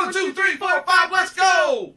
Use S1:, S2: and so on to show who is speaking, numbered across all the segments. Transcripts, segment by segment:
S1: 1, 2, 3, 4, 5, let's go!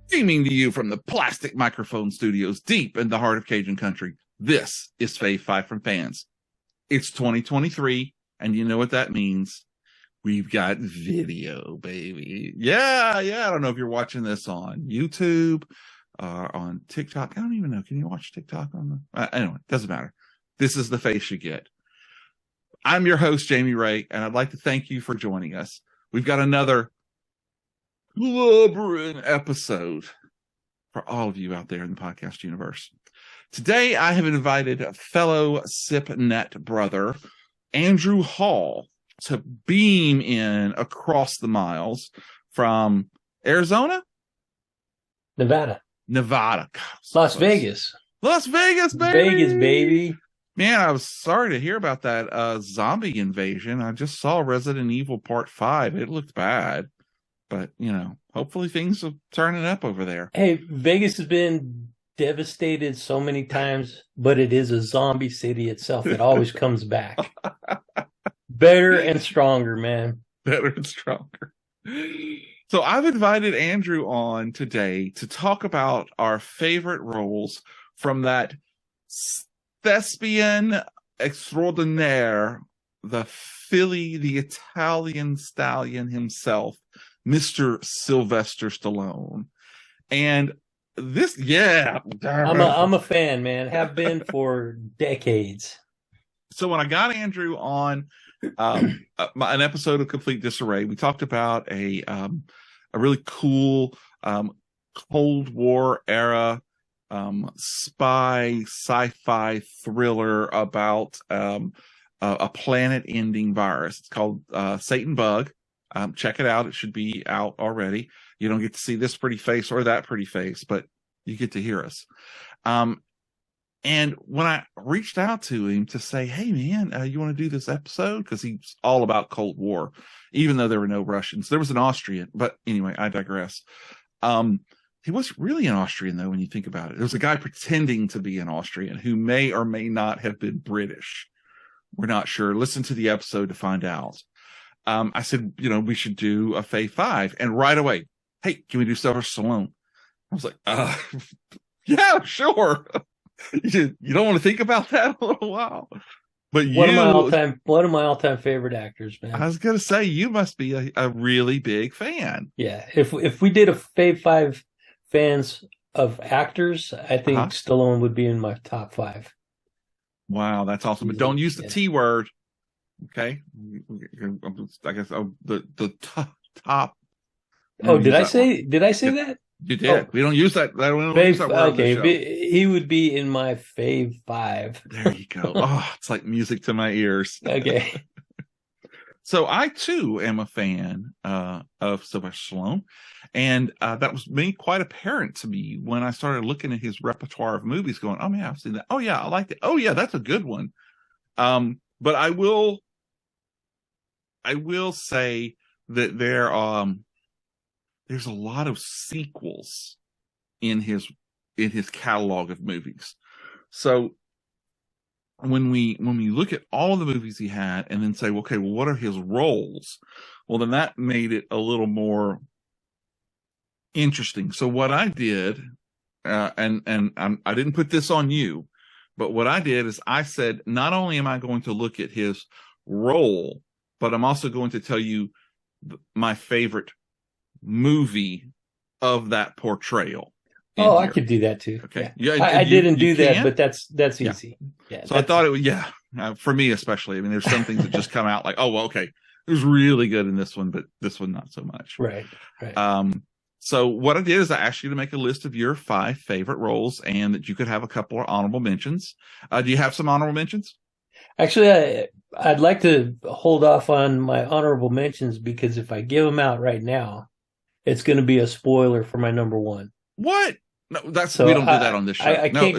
S1: Streaming to you from the Plastic Microphone Studios deep in the heart of Cajun country, this is Fave 5 from Fans. It's 2023, and you know what that means. We've got video, baby. Yeah. I don't know if you're watching this on YouTube or on TikTok. I don't even know. Can you watch TikTok on the... anyway, doesn't matter. This is the face you get. I'm your host, Jamie Ray, and I'd like to thank you for joining us. We've got another blubbering episode for all of you out there in the podcast universe. Today, I have invited a fellow SipNet brother, Andrew Hall, to beam in across the miles from Arizona?
S2: Nevada.
S1: Las
S2: Vegas.
S1: Las Vegas, baby.
S2: Vegas, baby.
S1: Man, I was sorry to hear about that zombie invasion. I just saw Resident Evil Part 5. It looked bad. But, you know, hopefully things are turning up over there.
S2: Hey, Vegas has been devastated so many times, but it is a zombie city itself. It always comes back. Better and stronger, man.
S1: Better and stronger. So I've invited Andrew on today to talk about our favorite roles from that thespian extraordinaire, the Italian stallion himself, Mr. Sylvester Stallone. And this,
S2: I'm a fan, man. Have been for decades.
S1: So when I got Andrew on an episode of Complete Disarray, we talked about a really cool Cold War era spy sci-fi thriller about a planet-ending virus. It's called Satan Bug. Check it out. It should be out already. You don't get to see this pretty face or that pretty face, but you get to hear us. And when I reached out to him to say, hey, man, you want to do this episode? Because he's all about Cold War, even though there were no Russians. There was an Austrian, but anyway, I digress. He wasn't really an Austrian, though, when you think about it. There was a guy pretending to be an Austrian who may or may not have been British. We're not sure. Listen to the episode to find out. I said, you know, we should do a Fave 5. And right away, hey, can we do Sylvester Stallone? I was like, yeah, sure. You don't want to think about that a little while. But
S2: one of my all-time favorite actors, man.
S1: I was going to say, you must be a really big fan.
S2: Yeah. If we did a Fave 5 fans of actors, I think Stallone would be in my top 5.
S1: Wow, that's awesome. But don't use the T word. Okay, I guess the top.
S2: Oh, did I say that?
S1: You did. Oh. We don't use that. We don't use that word.
S2: Okay, he would be in my Fave 5.
S1: There you go. Oh, it's like music to my ears.
S2: Okay.
S1: So I too am a fan of Sylvester Stallone, and that was made quite apparent to me when I started looking at his repertoire of movies. Going, oh yeah, I've seen that. Oh yeah, I liked it. Oh yeah, that's a good one. But I will say that there's a lot of sequels in his catalog of movies. So when we look at all the movies he had and then say, okay, well, what are his roles? Well, then that made it a little more interesting. So what I did, and I didn't put this on you, but what I did is I said, not only am I going to look at his role, but I'm also going to tell you my favorite movie of that portral.
S2: Oh, I could do that too.
S1: Okay.
S2: Yeah. I didn't do that, but that's easy. Yeah.
S1: So I thought it would, for me especially. I mean, there's some things that just come out like, oh, well, okay, it was really good in this one, but this one not so much.
S2: Right.
S1: So what I did is I asked you to make a list of your 5 favorite roles, and that you could have a couple of honorable mentions. Do you have some honorable mentions?
S2: Actually, I'd like to hold off on my honorable mentions because if I give them out right now, it's going to be a spoiler for my number 1.
S1: What? No, we don't do that on this show.
S2: I can't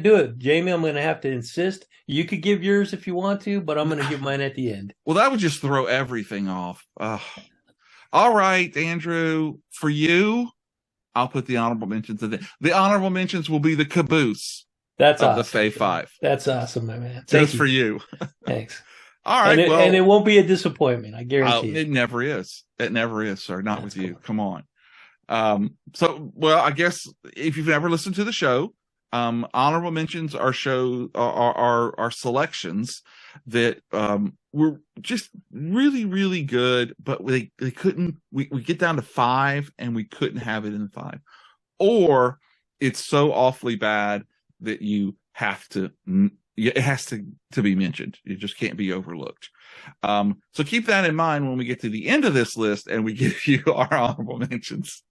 S2: do it, Jamie. I'm going to have to insist. You could give yours if you want to, but I'm going to give mine at the end.
S1: Well, that would just throw everything off. All right, Andrew, for you, I'll put the honorable mentions in. The honorable mentions will be the caboose.
S2: That's
S1: of
S2: awesome.
S1: the Fave 5.
S2: That's awesome, my man.
S1: Just for you.
S2: Thanks.
S1: All right.
S2: And it won't be a disappointment. I guarantee
S1: it. It never is. It never is, sir. Not with you. Come on. I guess if you've never listened to the show, honorable mentions are selections that were just really, really good, but they couldn't. We get down to 5 and we couldn't have it in 5, or it's so awfully bad that it has to be mentioned. It just can't be overlooked. So keep that in mind when we get to the end of this list and we give you our honorable mentions.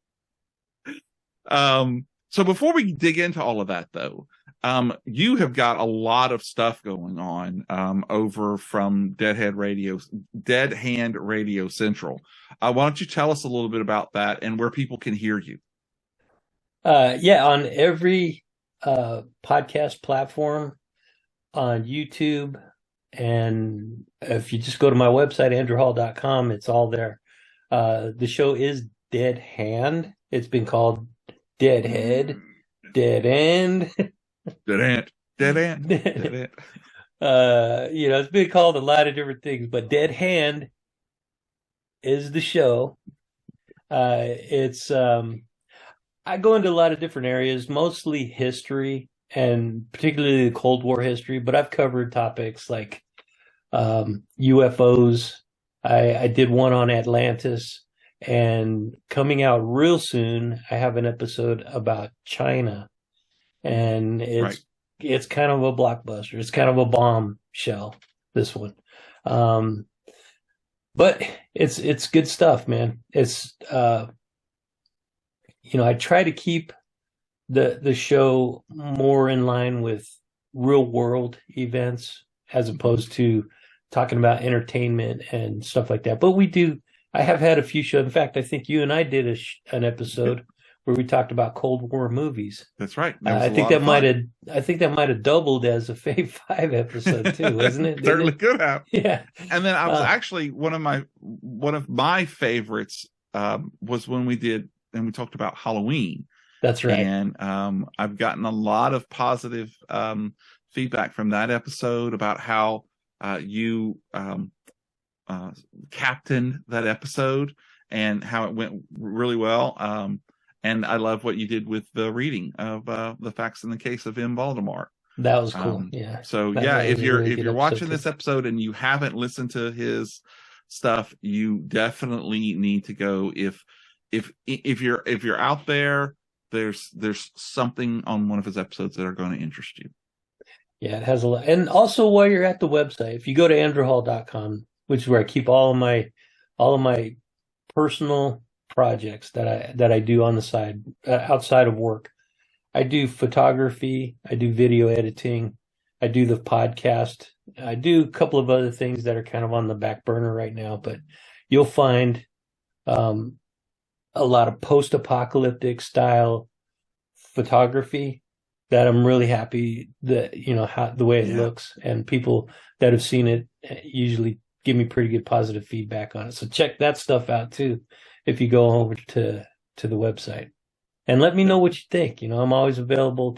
S1: So before we dig into all of that, though, you have got a lot of stuff going on over from Dead Hand Radio Central. Why don't you tell us a little bit about that and where people can hear you?
S2: On every podcast platform, on YouTube, and if you just go to my website, andrewhall.com, it's all there. The show is Dead Hand. It's been called Dead Head, Dead End.
S1: Dead Ant.
S2: It's been called a lot of different things, but Dead Hand is the show. I go into a lot of different areas, mostly history and particularly the Cold War history, but I've covered topics like UFOs. I did one on Atlantis, and coming out real soon, I have an episode about China, and it's kind of a blockbuster. It's kind of a bombshell, this one. But it's good stuff, man. It's I try to keep the show more in line with real world events as opposed to talking about entertainment and stuff like that. But I have had a few shows. In fact, I think you and I did an episode where we talked about Cold War movies.
S1: That's right.
S2: I think that might have doubled as a Fave 5 episode too, wasn't it?
S1: Certainly could have.
S2: Yeah.
S1: And then I was actually one of my favorites was when we talked about Halloween.
S2: That's right.
S1: And I've gotten a lot of positive feedback from that episode about how you captained that episode and how it went really well. And I love what you did with the reading of the facts in the case of M. Voldemort.
S2: That was cool.
S1: So if you're watching this episode and you haven't listened to his stuff, you definitely need to go. If you're out there, there's something on one of his episodes that are going to interest you.
S2: Yeah, it has a lot. And also, while you're at the website, if you go to andrewhall.com, which is where I keep all of my personal projects that I do on the side outside of work. I do photography, I do video editing, I do the podcast, I do a couple of other things that are kind of on the back burner right now, but you'll find a lot of post-apocalyptic style photography that I'm really happy that, how the way it looks, and people that have seen it usually give me pretty good positive feedback on it. So check that stuff out too, if you go over to the website, and let me know what you think. I'm always available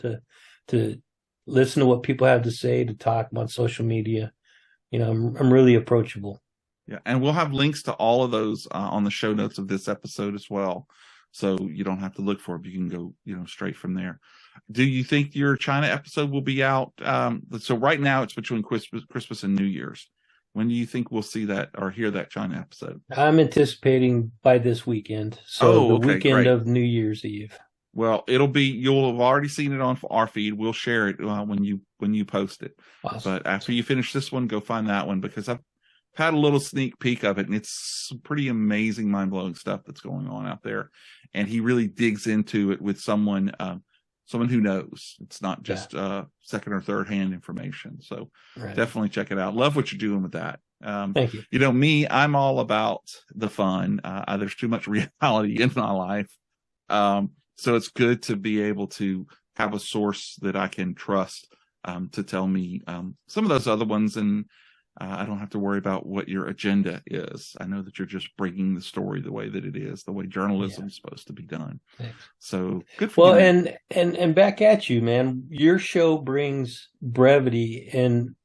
S2: to listen to what people have to say, to talk on social media. I'm really approachable.
S1: Yeah. And we'll have links to all of those on the show notes of this episode as well. So you don't have to look for it. You can go, straight from there. Do you think your China episode will be out? So right now it's between Christmas and New Year's. When do you think we'll see that or hear that China episode? I'm
S2: anticipating by this weekend. So the weekend of New Year's Eve.
S1: Well, you'll have already seen it on our feed. We'll share it when you post it.
S2: Awesome.
S1: But after you finish this one, go find that one, because I've had a little sneak peek of it, and it's some pretty amazing, mind-blowing stuff that's going on out there. And he really digs into it with someone who knows. It's not just second or third hand information. So definitely check it out. Love what you're doing with that.
S2: Thank you.
S1: You know, me, I'm all about the fun. There's too much reality in my life. So it's good to be able to have a source that I can trust to tell me some of those other ones. And I don't have to worry about what your agenda is. I know that you're just bringing the story the way that it is, the way journalism is supposed to be done. Thanks. So good for you.
S2: And back at you, man. Your show brings brevity in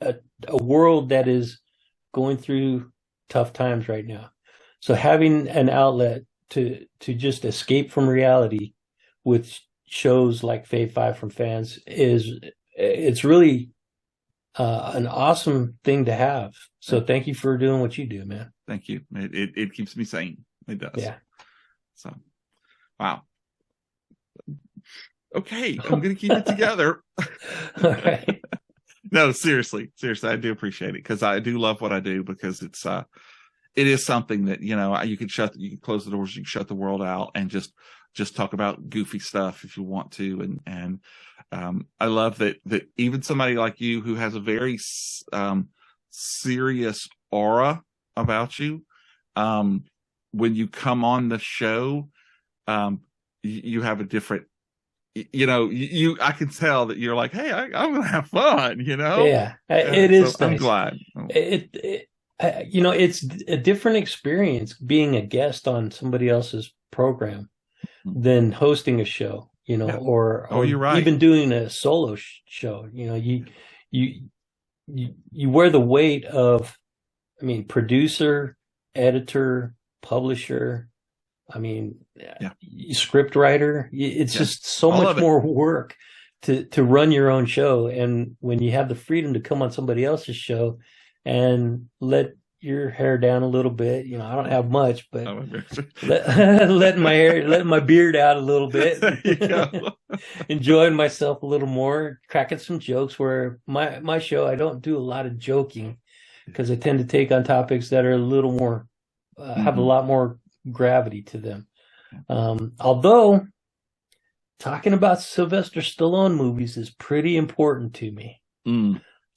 S2: a world that is going through tough times right now. So having an outlet to just escape from reality with shows like Fave 5 from fans it's really an awesome thing to have. So thank you for doing what you do, man.
S1: Thank you. It keeps me sane. It does.
S2: Yeah.
S1: So, wow. Okay, I'm going to keep it together.
S2: All right.
S1: No, seriously, I do appreciate it because I do love what I do because it is something that, you know, you can close the doors, you can shut the world out and just talk about goofy stuff if you want to. And I love that even somebody like you who has a very serious aura about you, when you come on the show, you have a different, you know, I can tell that you're like, hey, I'm going to have fun, you know?
S2: Yeah, it is.
S1: So
S2: nice.
S1: I'm glad.
S2: You know, it's a different experience being a guest on somebody else's program than hosting a show, you know, or
S1: you're right.
S2: Even doing a solo show. You know, you wear the weight of, I mean, producer, editor, publisher, I mean, script writer. It's just so much more work to run your own show. And when you have the freedom to come on somebody else's show and let your hair down a little bit, you know, I don't have much, but letting my beard out a little bit, enjoying myself a little more, cracking some jokes. Where my show, I don't do a lot of joking because I tend to take on topics that are a little more have a lot more gravity to them. Although talking about Sylvester Stallone movies is pretty important to me.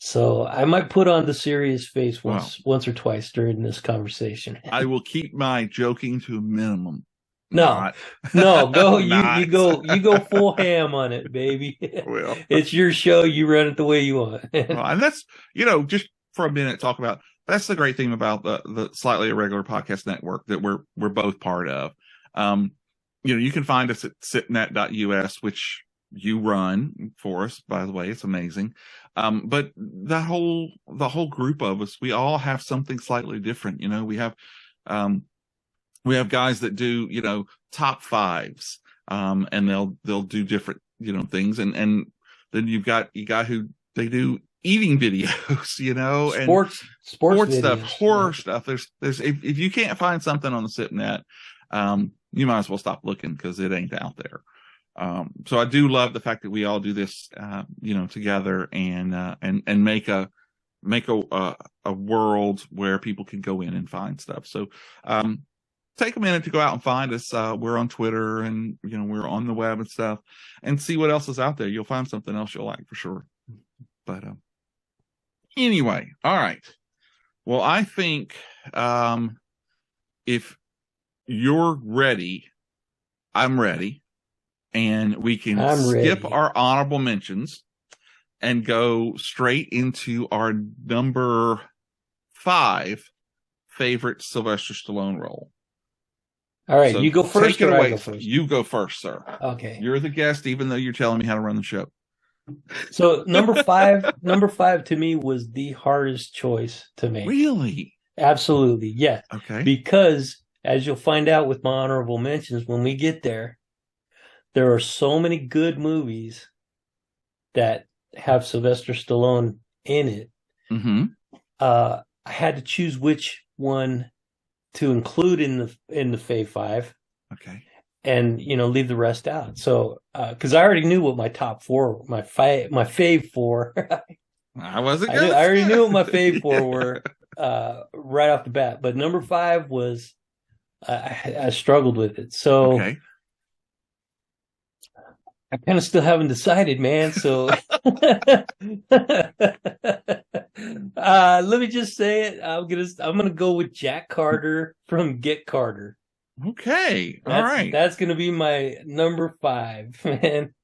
S2: So I might put on the serious face once or twice during this conversation.
S1: I will keep my joking to a minimum.
S2: No, go you go full ham on it, baby.
S1: Well,
S2: it's your show. You run it the way you want.
S1: Well, and that's, you know, just for a minute, talk about, that's the great thing about the Slightly Irregular Podcast Network that we're both part of. You know, you can find us at sitnet.us, which you run for us, by the way. It's amazing. But the whole group of us, we all have something slightly different. You know, we have guys that do, you know, top fives, and they'll do different, you know, things. And then you got who they do eating videos, you know,
S2: sports
S1: stuff, horror stuff. There's if you can't find something on the SIPNet, you might as well stop looking because it ain't out there. So I do love the fact that we all do this, you know, together and make a world where people can go in and find stuff. So, take a minute to go out and find us. We're on Twitter and, you know, we're on the web and stuff, and see what else is out there. You'll find something else you'll like for sure. But, anyway, all right. Well, I think, if you're ready, I'm ready. And we can skip our honorable mentions and go straight into our number 5 favorite Sylvester Stallone role.
S2: All right, so you go first.
S1: Take it away. You go first, sir.
S2: Okay.
S1: You're the guest, even though you're telling me how to run the show.
S2: So number 5 to me was the hardest choice to make.
S1: Really?
S2: Absolutely, yes.
S1: Okay.
S2: Because as you'll find out with my honorable mentions when we get there are so many good movies that have Sylvester Stallone in it.
S1: Mm-hmm.
S2: I had to choose which one to include in the Fave 5.
S1: Okay.
S2: And, you know, leave the rest out. So, because I already knew what my top 4, my Fave 4.
S1: I wasn't.
S2: I already knew what my Fave 4 were. right off the bat. But number 5 was I struggled with it. So
S1: Okay.
S2: I kind of still haven't decided, man. So let me just say it. I'm gonna go with Jack Carter from Get Carter.
S1: Okay. All right.
S2: That's gonna be my number 5, man.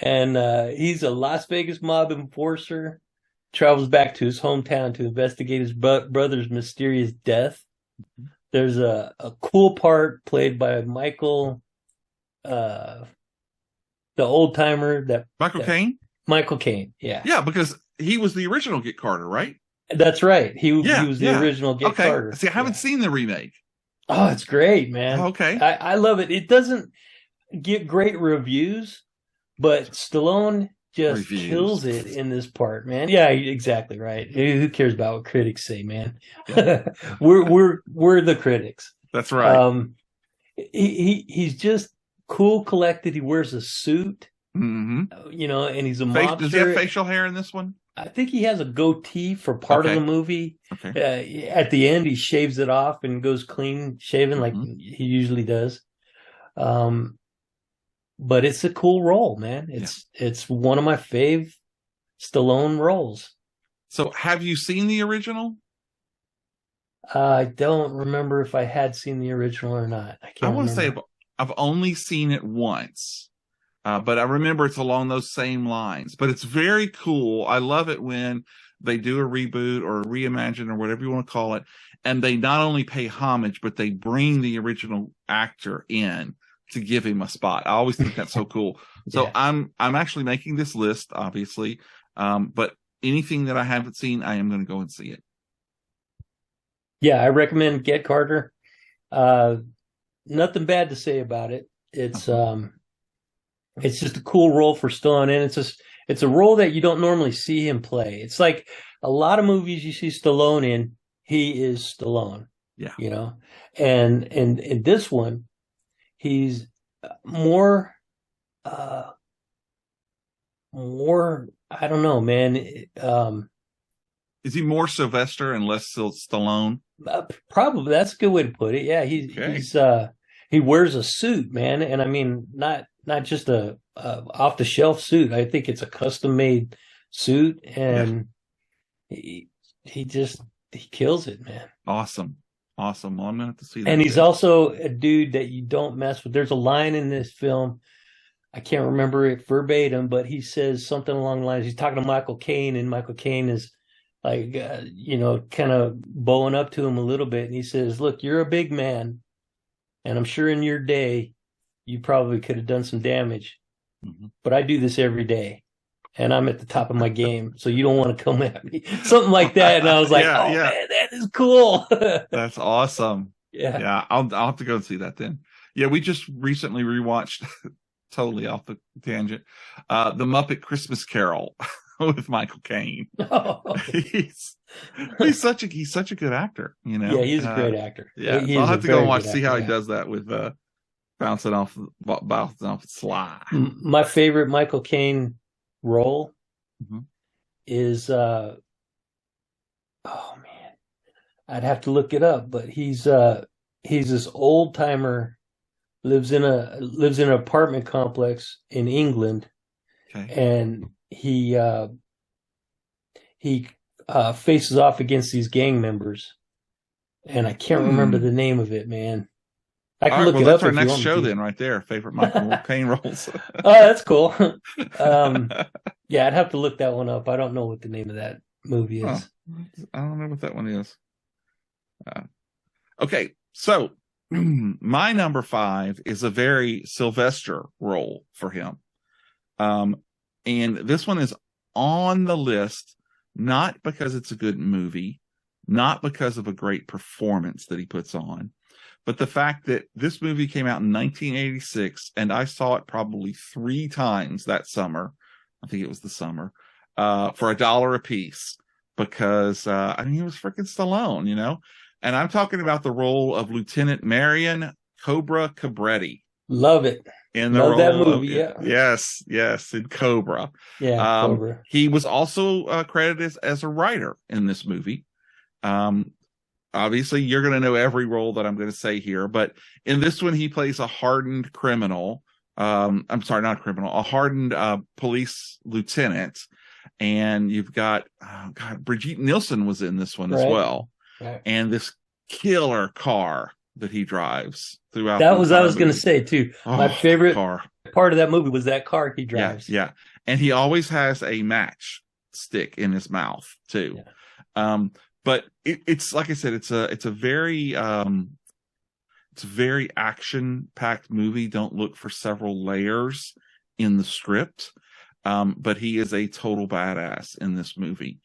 S2: And he's a Las Vegas mob enforcer. Travels back to his hometown to investigate his brother's mysterious death. There's a cool part played by Michael, the old timer
S1: Michael Caine.
S2: Michael Caine, yeah,
S1: Yeah, because he was the original Get Carter, right?
S2: that's right. He was the original Get Carter.
S1: See, I haven't seen the remake.
S2: Oh, it's great, man.
S1: Okay,
S2: I love it. It doesn't get great reviews, but Stallone just kills it in this part, man. Yeah, exactly right. Who cares about what critics say, man?
S1: Yeah.
S2: we're the critics.
S1: That's right.
S2: He's just cool, collected. He wears a suit,
S1: Mm-hmm.
S2: And he's a mobster.
S1: Does he have facial hair in this one?
S2: I think he has a goatee for part of the movie.
S1: Okay.
S2: At the end, he shaves it off and goes clean shaven like he usually does. But it's a cool role, man. It's one of my fave Stallone roles.
S1: So, have you seen the original?
S2: I don't remember if I had seen the original or not.
S1: I want to say I've only seen it once, but I remember it's along those same lines. But it's very cool. I love it when they do a reboot or a reimagine or whatever you want to call it, and they not only pay homage, but they bring the original actor in to give him a spot. I always think that's so cool. So I'm actually making this list, obviously, but anything that I haven't seen, I am going to go and see it.
S2: Yeah, I recommend Get Carter. Nothing bad to say about it. It's just a cool role for Stallone, and it's a role that you don't normally see him play. It's like a lot of movies you see Stallone in, he is Stallone.
S1: Yeah.
S2: And in this one, he's more I don't know, man.
S1: Is he more Sylvester and less Stallone?
S2: Probably, that's a good way to put it. Yeah, he's he wears a suit, man, and I mean not just a off the shelf suit. I think it's a custom made suit, and he kills it, man.
S1: Awesome. Well, I'm gonna have to see that.
S2: And he's also a dude that you don't mess with. There's a line in this film, I can't remember it verbatim, but he says something along the lines. He's talking to Michael Caine, and Michael Caine is like, kind of bowing up to him a little bit. And he says, "Look, you're a big man, and I'm sure in your day, you probably could have done some damage, but I do this every day, and I'm at the top of my game, so you don't want to come at me." Something like that. And I was like, man, that is cool.
S1: That's awesome.
S2: Yeah.
S1: I'll have to go and see that then. Yeah, we just recently rewatched, totally off the tangent, The Muppet Christmas Carol with Michael Caine.
S2: Oh.
S1: He's such a good actor,
S2: Yeah, he's a great actor.
S1: Yeah, so I'll have to go and watch, see how he does that with bouncing off Sly.
S2: My favorite Michael Caine role is oh man, I'd have to look it up, but he's this old timer, lives in an apartment complex in England, and he faces off against these gang members, and I can't remember the name of it, man. I can look it up.
S1: That's our next show then, right there. Favorite Michael Caine roles.
S2: Oh, that's cool. Yeah, I'd have to look that one up. I don't know what the name of that movie is.
S1: I don't know what that one is. Okay, so my number 5 is a very Sylvester role for him. And this one is on the list, not because it's a good movie, not because of a great performance that he puts on, but the fact that this movie came out in 1986, and I saw it probably 3 times that summer. I think it was the summer, for $1 a piece, because, he was freaking Stallone, and I'm talking about the role of Lieutenant Marion Cobra Cabretti.
S2: Love it.
S1: In the
S2: Love
S1: role
S2: that movie,
S1: yes, in Cobra.
S2: Yeah, Cobra.
S1: He was also credited as a writer in this movie. Obviously, you're going to know every role that I'm going to say here, but in this one, he plays a hardened criminal. I'm sorry, not a criminal, a hardened police lieutenant. And you've got, Brigitte Nielsen was in this one as well.
S2: Right.
S1: And this killer car that he drives throughout.
S2: That was I was going to say too. My favorite
S1: car
S2: part of that movie was that car he drives.
S1: Yeah. And he always has a match stick in his mouth too. Yeah. But it's like I said, it's a very action packed movie. Don't look for several layers in the script. But he is a total badass in this movie.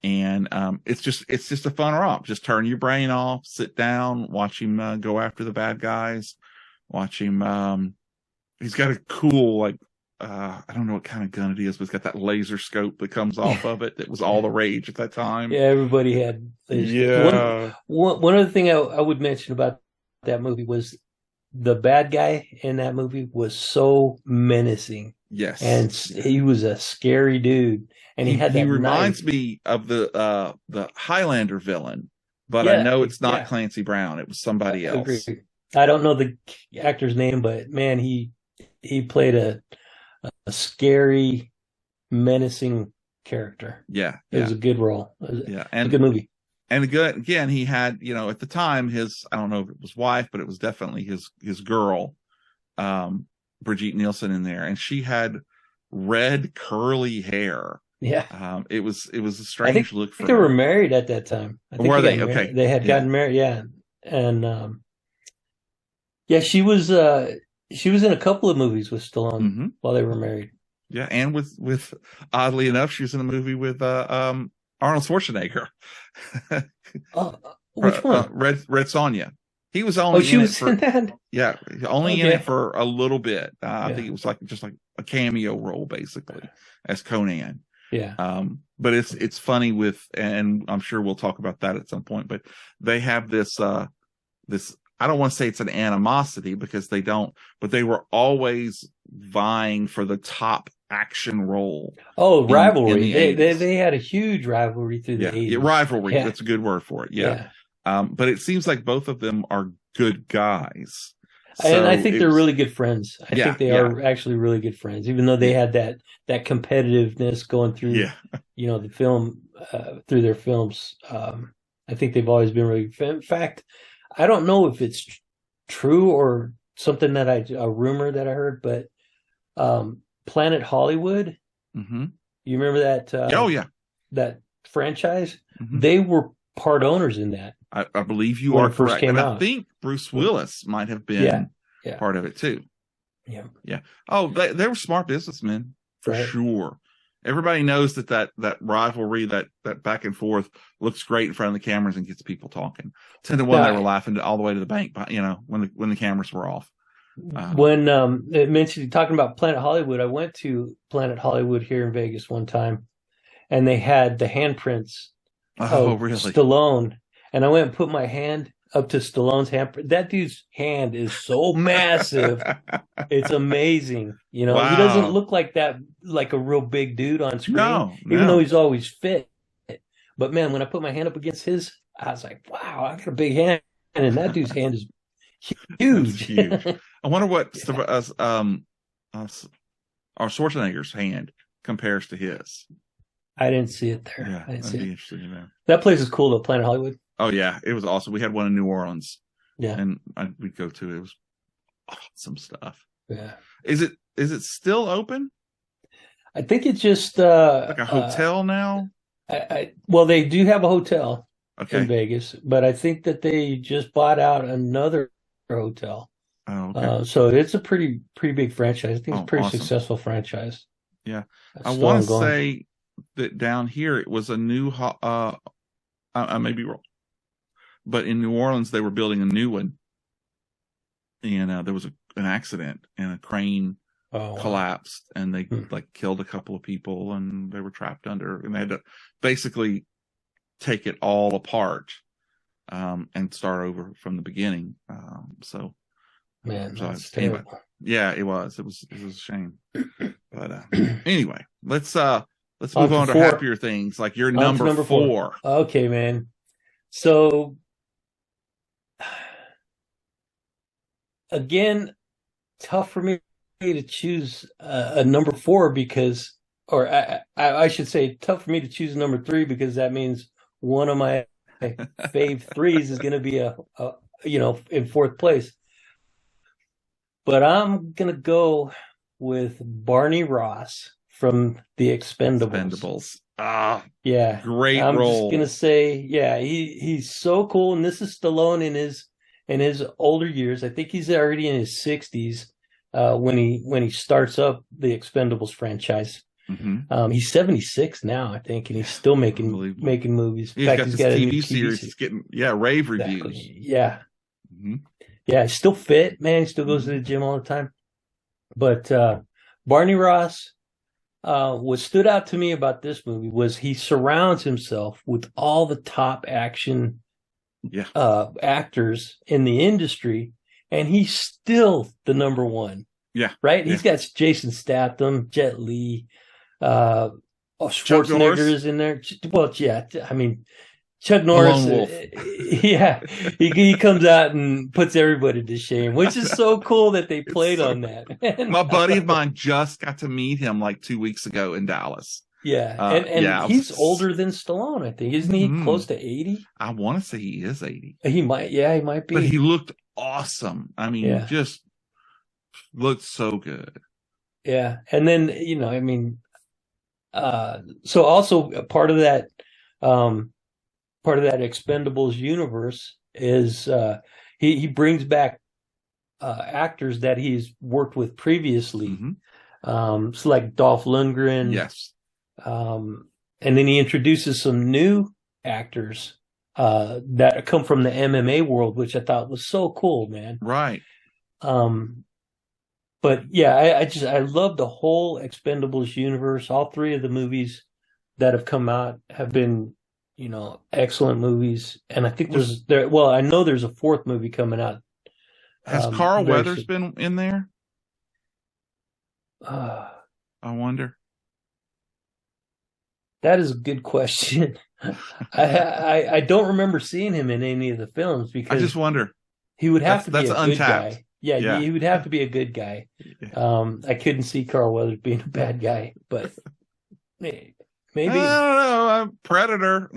S1: And it's just a fun romp. Just turn your brain off, sit down, watch him go after the bad guys. Watch him. He's got a cool, like, I don't know what kind of gun it is, but it's got that laser scope that comes off of it. That was all the rage at that time.
S2: Yeah, everybody had.
S1: Yeah.
S2: One other thing I would mention about that movie was the bad guy in that movie was so menacing.
S1: Yes.
S2: And he was a scary dude. And he
S1: reminds me of the Highlander villain, but I know it's not Clancy Brown. It was somebody else.
S2: I don't know the actor's name, but man, he played a scary, menacing character.
S1: Yeah.
S2: It was a good role.
S1: And
S2: a good movie.
S1: And again, he had, at the time, I don't know if it was wife, but it was definitely his girl, Brigitte Nielsen in there. And she had red curly hair.
S2: Yeah.
S1: It was a strange look for
S2: her. They were married at that time.
S1: Were they? Okay.
S2: They had gotten married. Yeah. And, she was in a couple of movies with Stallone while they were married.
S1: Yeah. And with oddly enough, she was in a movie with, Arnold Schwarzenegger.
S2: Which one?
S1: Red Sonja. He was only
S2: she was in that?
S1: Yeah, only in it for a little bit. I think it was just like a cameo role, basically, as Conan.
S2: Yeah.
S1: But it's funny and I'm sure we'll talk about that at some point, but they have this, I don't want to say it's an animosity because they don't, but they were always vying for the top action role.
S2: Oh, rivalry. They had a huge rivalry through the 80s.
S1: Yeah, rivalry. Yeah. That's a good word for it. Yeah. But it seems like both of them are good guys.
S2: And I think they're really good friends. I think they are actually really good friends, even though they had that competitiveness going through, the film, through their films. I think they've always been really, in fact, I don't know if it's true or something a rumor that I heard, but, Planet Hollywood.
S1: Mm-hmm.
S2: You remember that? That franchise. Mm-hmm. They were part owners in that.
S1: I believe you are correct. And I think Bruce Willis might have been part of it too.
S2: Yeah.
S1: Yeah. Oh, they were smart businessmen for sure. Everybody knows that rivalry, that back and forth looks great in front of the cameras and gets people talking. 10 to 1, they were laughing all the way to the bank, when the cameras were off.
S2: When it mentioned talking about Planet Hollywood, I went to Planet Hollywood here in Vegas one time, and they had the handprints of Stallone, and I went and put my hand up to Stallone's handprint. That dude's hand is so massive, it's amazing. Wow. He doesn't look like that, like a real big dude on screen, even though he's always fit. But man, when I put my hand up against his, I was like, wow, I got a big hand, and that dude's hand is huge.
S1: I wonder what our Schwarzenegger's hand compares to his.
S2: I didn't see it there.
S1: Yeah,
S2: I didn't see
S1: be
S2: it.
S1: Interesting to know.
S2: That place is cool though, Planet Hollywood.
S1: Oh yeah, it was awesome. We had one in New Orleans.
S2: Yeah,
S1: and we'd go to it. It was awesome stuff.
S2: Yeah.
S1: Is it still open?
S2: I think it's just
S1: like a hotel now.
S2: Well, they do have a hotel
S1: in
S2: Vegas, but I think that they just bought out another hotel.
S1: Oh, okay.
S2: So it's a pretty big franchise. I think it's a pretty successful franchise.
S1: Yeah, I want to say that down here it was a new. I may be wrong, but in New Orleans they were building a new one, and there was an accident and a crane collapsed, and they killed a couple of people, and they were trapped under, and they had to basically take it all apart and start over from the beginning.
S2: Man, that's
S1: anyway,
S2: terrible.
S1: Yeah, it was. It was a shame. But anyway, let's move on to happier things, like your number 4.
S2: Okay, man. So again, tough for me to choose a number 4 because, or I should say, tough for me to choose number 3 because that means one of my fave threes is going to be a in fourth place. But I'm going to go with Barney Ross from The Expendables. Yeah.
S1: Great
S2: I'm
S1: role.
S2: just going to say, yeah, he's so cool. And this is Stallone in his older years. I think he's already in his 60s when he starts up the Expendables franchise.
S1: Mm-hmm.
S2: He's 76 now, I think, and he's still making movies.
S1: In fact, he's got this TV series. He's getting rave reviews.
S2: Yeah.
S1: Mm-hmm.
S2: Yeah, he's still fit, man. He still goes to the gym all the time. But Barney Ross, what stood out to me about this movie was he surrounds himself with all the top action actors in the industry, and he's still the number one.
S1: Yeah.
S2: Right? Yeah. He's got Jason Statham, Jet Li, Schwarzenegger is in there. Well, yeah, I mean, Chuck Norris, he comes out and puts everybody to shame, which is so cool that they played on that.
S1: My buddy of mine just got to meet him like 2 weeks ago in Dallas.
S2: Yeah, and he's older than Stallone, I think. Isn't he close to 80?
S1: I want to say he is 80.
S2: He might be.
S1: But he looked awesome. I mean, just looked so good.
S2: Yeah, and then, so also part of that Expendables universe is he brings back actors that he's worked with previously. Mm-hmm. So like Dolph Lundgren.
S1: Yes.
S2: And then he introduces some new actors that come from the MMA world, which I thought was so cool, man.
S1: Right.
S2: But yeah, I love the whole Expendables universe. All 3 of the movies that have come out have been, excellent movies. And I think I know there's a 4th movie coming out.
S1: Has Carl Weathers been in there? I wonder.
S2: That is a good question. I don't remember seeing him in any of the films because
S1: I just wonder.
S2: He would have to be a good
S1: untapped.
S2: guy. Yeah, he would have to be a good guy. I couldn't see Carl Weathers being a bad guy, but maybe. I
S1: don't know. Predator,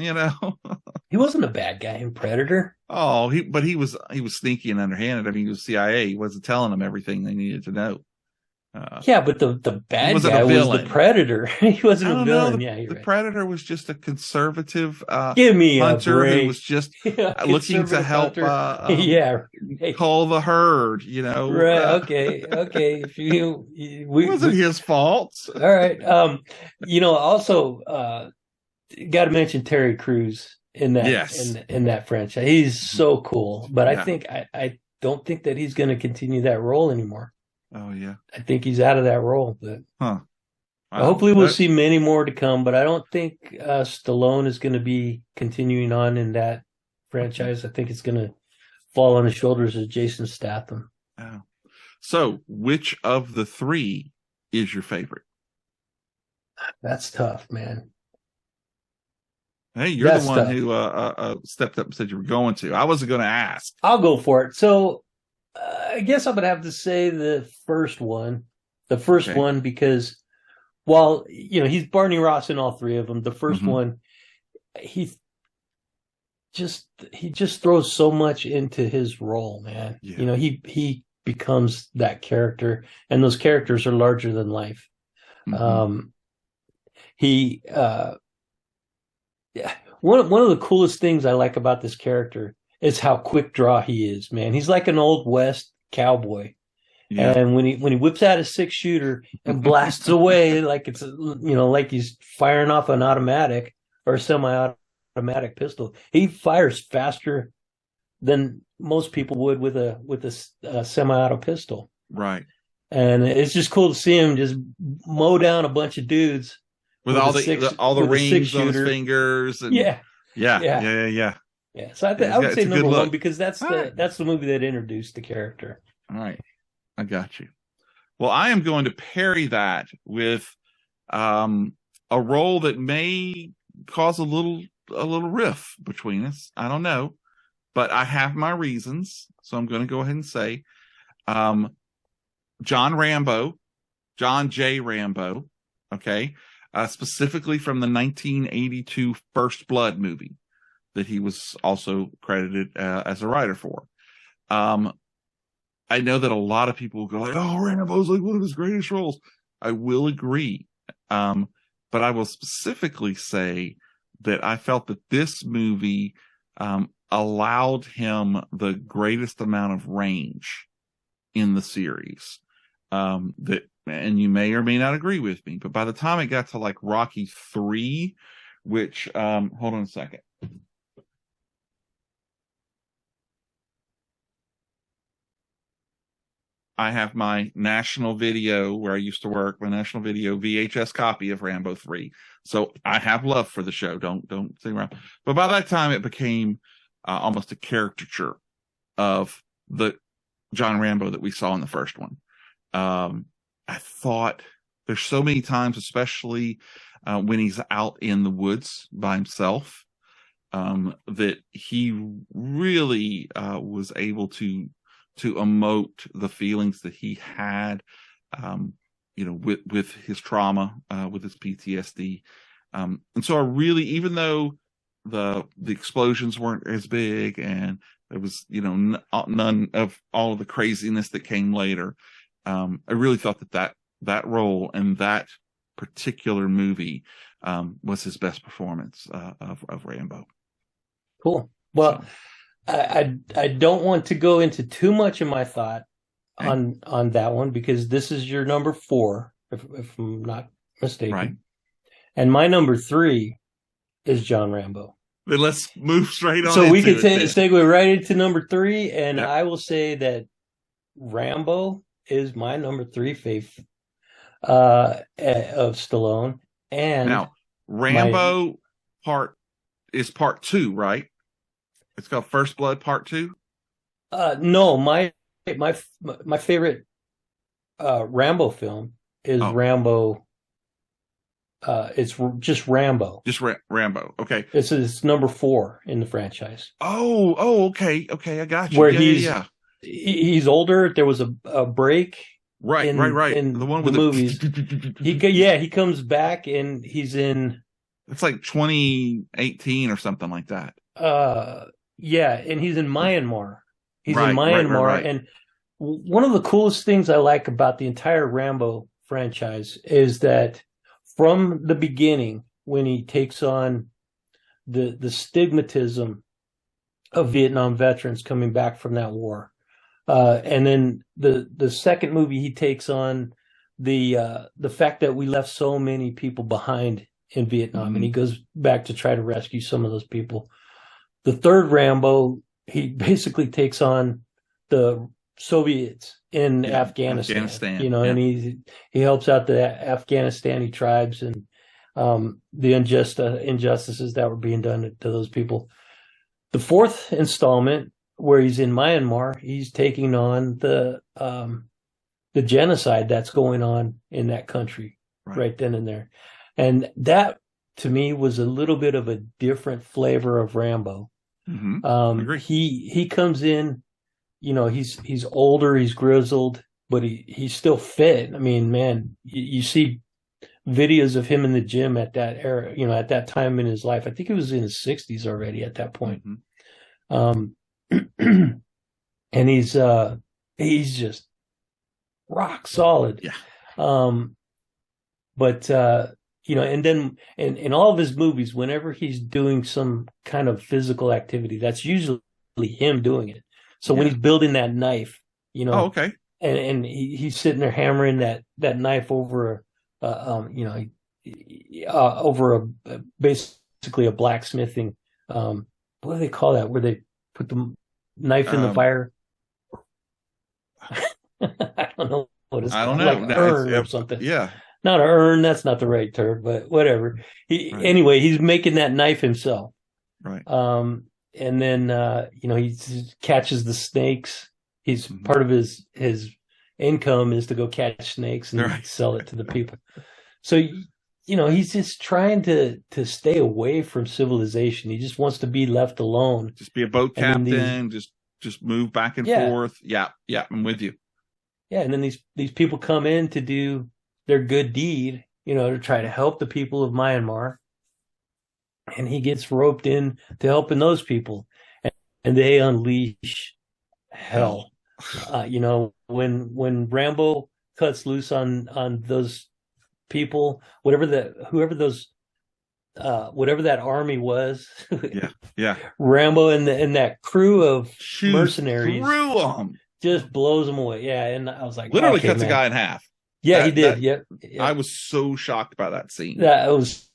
S2: He wasn't a bad guy in Predator.
S1: Oh, he was sneaky and underhanded. I mean, he was CIA. He wasn't telling them everything they needed to know.
S2: But the bad guy was the Predator. He wasn't a villain.
S1: The Predator was just a conservative
S2: Give me
S1: hunter
S2: a break.
S1: who was just looking to help cull the herd,
S2: Right, okay. If it
S1: wasn't his fault.
S2: All right. Also got to mention Terry Crews in that in that franchise. He's so cool. But I don't think that he's going to continue that role anymore.
S1: Oh, yeah.
S2: I think he's out of that role. But hopefully we'll see many more to come, but I don't think Stallone is going to be continuing on in that franchise. I think it's going to fall on the shoulders of Jason Statham.
S1: Oh. So, which of the 3 is your favorite?
S2: That's tough, man.
S1: Hey, you're the one who stepped up and said you were going to. I wasn't going to ask.
S2: I'll go for it. So, I guess I would have to say the first one. The first one because, while, he's Barney Ross in all 3 of them. The first one, he just throws so much into his role, man. Yeah. He becomes that character, and those characters are larger than life. Mm-hmm. One of the coolest things I like about this character is how quick draw he is, man. He's like an old West cowboy. Yeah. And when he whips out a 6-shooter and blasts away like it's like he's firing off an automatic or a semi-automatic pistol, he fires faster than most people would with a semi-auto pistol.
S1: Right.
S2: And it's just cool to see him just mow down a bunch of dudes
S1: with all the rings on his fingers. And Yeah,
S2: so I would say number 1 because that's the movie that introduced the character.
S1: All right, I got you. Well, I am going to parry that with a role that may cause a little riff between us. I don't know, but I have my reasons, so I'm going to go ahead and say, John J. Rambo, okay, specifically from the 1982 First Blood movie that he was also credited as a writer for. I know that a lot of people go like, "Oh, Rambo's like one of his greatest roles." I will agree, but I will specifically say that I felt that this movie allowed him the greatest amount of range in the series. That, and you may or may not agree with me, but by the time it got to like Rocky 3, which hold on a second. I have my National Video, where I used to work, my National Video VHS copy of Rambo 3. So I have love for the show. Don't think around. But by that time, it became almost a caricature of the John Rambo that we saw in the first one. I thought there's so many times, especially when he's out in the woods by himself, that he really was able to emote the feelings that he had, with his trauma, with his PTSD. And so I really, even though the explosions weren't as big and there was, none of all of the craziness that came later, I really thought that role and that particular movie was his best performance of Rambo.
S2: Cool. Well, so, I don't want to go into too much of my thought on that one, because this is your number 4, if I'm not mistaken.
S1: Right.
S2: And my number 3 is John Rambo.
S1: Then let's move straight on.
S2: So we can segue right into number 3, and
S1: yep.
S2: I will say that Rambo is my number 3 fave of Stallone. And
S1: now Rambo part 2, right? It's called First Blood Part 2?
S2: No, my favorite Rambo film is Rambo. It's just Rambo.
S1: Just Rambo. Okay.
S2: It's number 4 in the franchise.
S1: Oh, okay. I got you.
S2: Where he's older. There was a break.
S1: Right.
S2: In
S1: The one with
S2: the movies. He comes back and he's in.
S1: It's like 2018 or something like that.
S2: And he's in Myanmar. He's in Myanmar, right. And one of the coolest things I like about the entire Rambo franchise is that from the beginning, when he takes on the stigmatism of Vietnam veterans coming back from that war, and then the second movie, he takes on the fact that we left so many people behind in Vietnam, and he goes back to try to rescue some of those people. The third Rambo, he basically takes on the Soviets in Afghanistan. And he helps out the Afghanistani tribes and the injustices that were being done to those people. The fourth installment, where he's in Myanmar, he's taking on the genocide that's going on in that country right then and there. And that, to me, was a little bit of a different flavor of Rambo.
S1: Mm-hmm.
S2: He comes in, he's older, he's grizzled, but he's still fit. I mean, man, you see videos of him in the gym at that era, at that time in his life. I think he was in his 60s already at that point. Mm-hmm. And he's just rock solid.
S1: Yeah.
S2: And then in all of his movies, whenever he's doing some kind of physical activity, that's usually him doing it. So when he's building that knife,
S1: okay.
S2: And he's sitting there hammering that knife over basically a blacksmithing, what do they call that? Where they put the knife in the fire? I don't know what it's called.
S1: I don't know.
S2: Like urn or something.
S1: Yeah.
S2: Not an urn, that's not the right term, but whatever. Anyway, he's making that knife himself.
S1: Right.
S2: And then, he catches the snakes. He's part of his income is to go catch snakes and sell it to the people. So, he's just trying to stay away from civilization. He just wants to be left alone.
S1: Just be a boat captain. Just move back and forth. Yeah, I'm with you.
S2: Yeah, and then these people come in to do their good deed, to try to help the people of Myanmar, and he gets roped in to helping those people, and they unleash hell. When Rambo cuts loose on those people, whatever that army was,
S1: yeah,
S2: Rambo and that crew of mercenaries
S1: through them,
S2: just blows them away. Yeah, and I was like,
S1: literally cuts a guy in half.
S2: Yeah, he did. Yeah,
S1: I was so shocked by that scene.
S2: That was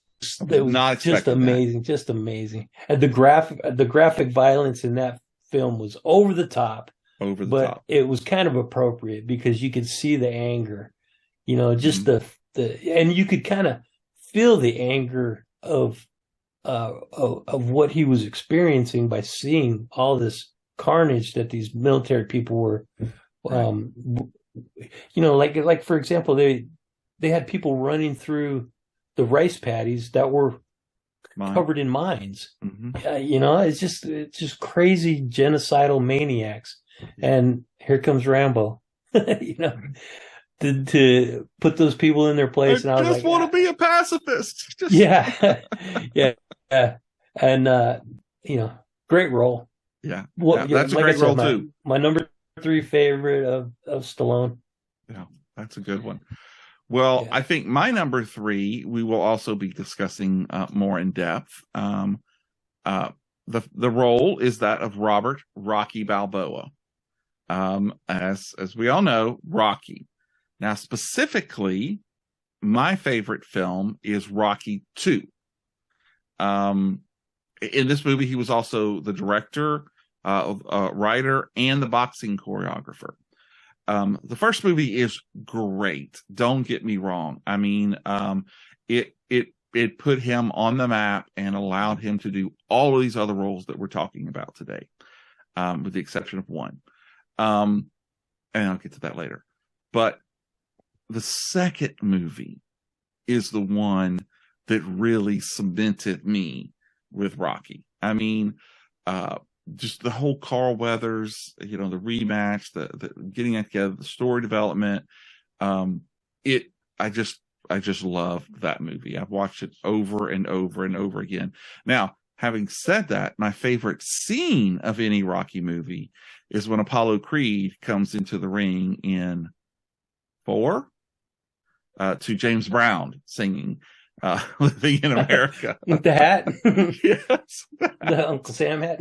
S2: not just amazing, just amazing. And the graphic violence in that film was over the top. But it was kind of appropriate because you could see the anger, just and you could kind of feel the anger of what he was experiencing by seeing all this carnage that these military people were, like for example, they had people running through the rice paddies that were covered in mines. It's just crazy genocidal maniacs. And here comes Rambo, to put those people in their place.
S1: I just want to be a pacifist.
S2: Yeah. And great role.
S1: Yeah, that's a great role too.
S2: My number 3 favorite of Stallone.
S1: Yeah, that's a good one. Well, I think my number 3 we will also be discussing more in depth. The role is that of Robert Rocky Balboa. As we all know, Rocky. Now, specifically, my favorite film is Rocky 2. In this movie, he was also the director, writer, and the boxing choreographer. The first movie is great. Don't get me wrong. I mean, it put him on the map and allowed him to do all of these other roles that we're talking about today, with the exception of one. And I'll get to that later. But the second movie is the one that really cemented me with Rocky. I mean, just the whole Carl Weathers, the rematch, the getting that together, the story development. I just love that movie. I've watched it over and over and over again. Now, having said that, my favorite scene of any Rocky movie is when Apollo Creed comes into the ring in 4 to James Brown singing Living in America.
S2: With the hat?
S1: Yes.
S2: The Uncle Sam hat?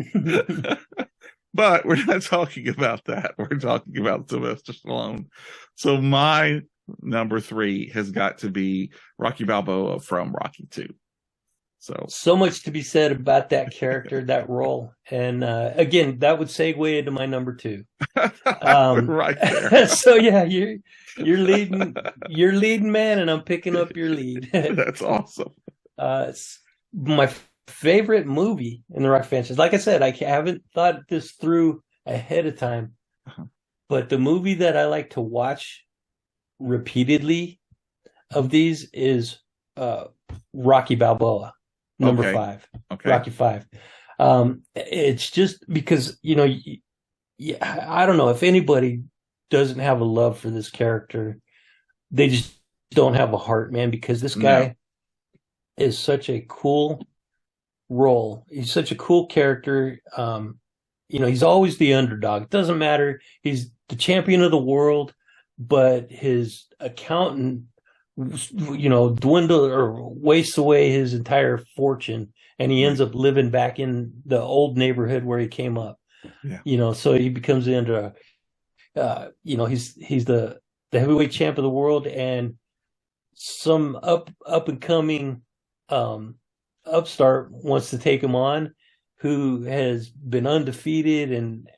S1: But we're not talking about that. We're talking about Sylvester Stallone. So my number 3 has got to be Rocky Balboa from Rocky 2. So
S2: much to be said about that character, that role. And again, that would segue into my number 2.
S1: Right there.
S2: So yeah, you're leading man, and I'm picking up your lead.
S1: That's awesome.
S2: It's my favorite movie in the Rocky franchise. Like I said, I haven't thought this through ahead of time, but the movie that I like to watch repeatedly of these is Rocky Balboa. Number 5.
S1: Okay.
S2: Rocky 5. It's just because, I don't know if anybody doesn't have a love for this character, they just don't have a heart, man, because this guy is such a cool role. He's such a cool character. He's always the underdog. It doesn't matter. He's the champion of the world, but his accountant dwindle or wastes away his entire fortune, and he ends up living back in the old neighborhood where he came up. So he becomes he's the heavyweight champ of the world, and some up and coming upstart wants to take him on, who has been undefeated and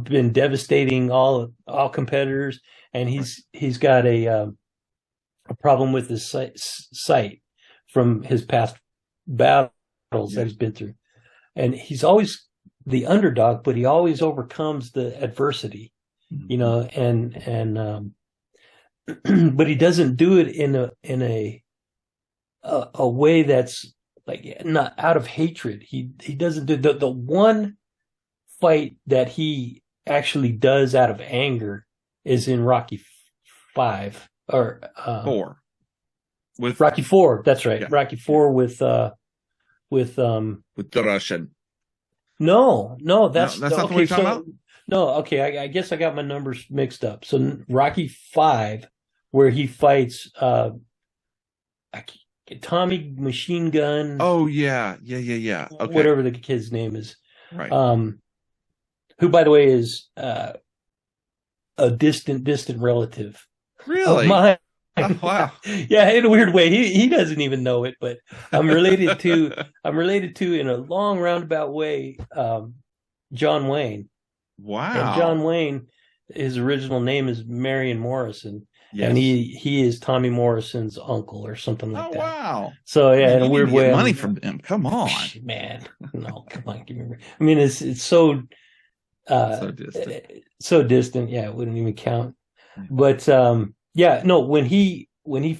S2: been devastating all competitors, and he's got a problem with his sight from his past battles that he's been through. And he's always the underdog, but he always overcomes the adversity, and but he doesn't do it in a a way that's like not out of hatred. He doesn't do the one fight that he actually does out of anger is in Rocky Five or
S1: Four. With
S2: Rocky Four. That's right.
S1: Yeah.
S2: Rocky Four with the
S1: Russian.
S2: No, that's
S1: not the one
S2: okay.
S1: you're talking about?
S2: No, okay. I guess I got my numbers mixed up. So Rocky Five, where he fights Tommy Machine Gun.
S1: Oh yeah. Okay.
S2: Whatever the kid's name is.
S1: Right.
S2: Who, by the way, is a distant relative
S1: Really?
S2: of mine.
S1: Oh, wow.
S2: Yeah, in a weird way. He doesn't even know it, but I'm related to in a long roundabout way, John Wayne.
S1: Wow.
S2: And John Wayne, his original name is Marion Morrison.
S1: Yes.
S2: And he is Tommy Morrison's uncle or something like that.
S1: Oh wow.
S2: So yeah,
S1: Man,
S2: in a weird way.
S1: Money from him. Come on.
S2: Man. No, come on, give me. I mean, it's so
S1: so distant.
S2: So distant, yeah, it wouldn't even count. But yeah, no, when he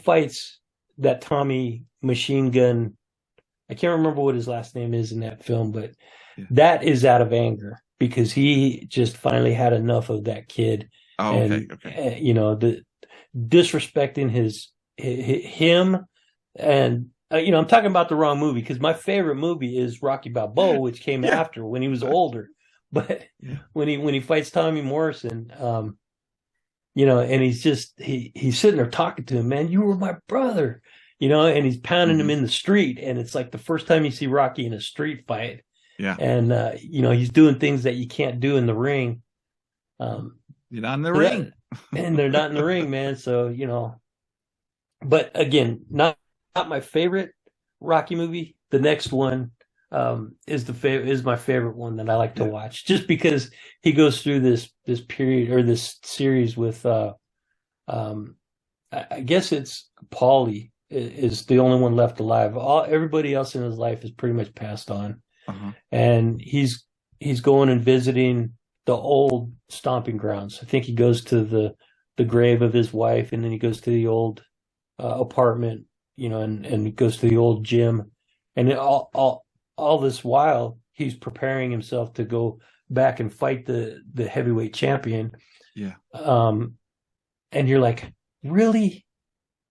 S2: fights that Tommy Machine Gun, I can't remember what his last name is in that film, but that is out of anger because he just finally had enough of that kid.
S1: Oh,
S2: and,
S1: okay.
S2: You know, the disrespecting him and I'm talking about the wrong movie because my favorite movie is Rocky Balboa, which came after when he was older. But when he fights Tommy Morrison, and he's just he's sitting there talking to him, man, you were my brother, and he's pounding him in the street, and it's like the first time you see Rocky in a street fight. Yeah. And he's doing things that you can't do in the ring.
S1: You're not in the ring.
S2: And they're not in the ring, man. So, but again, not my favorite Rocky movie. The next one is my favorite one that I like to watch, just because he goes through this period or this series with I guess it's Paulie is the only one left alive. Everybody else in his life is pretty much passed on. Uh-huh. And he's going and visiting the old stomping grounds. I think he goes to the grave of his wife, and then he goes to the old apartment, and he goes to the old gym, and all this while he's preparing himself to go back and fight the heavyweight champion. Yeah. And you're like, really?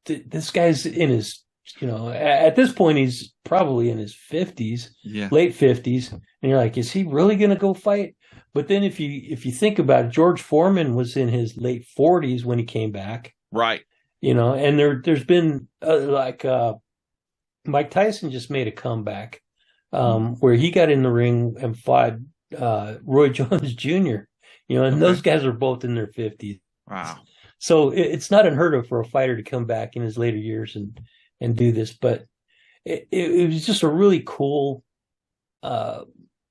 S2: This guy's in his, at this point he's probably in his 50s, late 50s, and you're like, is he really going to go fight? But then if you think about it, George Foreman was in his late 40s when he came back. Right. And there's been Mike Tyson just made a comeback where he got in the ring and fought Roy Jones Jr., and those guys are both in their 50s. Wow. So it's not unheard of for a fighter to come back in his later years and do this, but it was just a really cool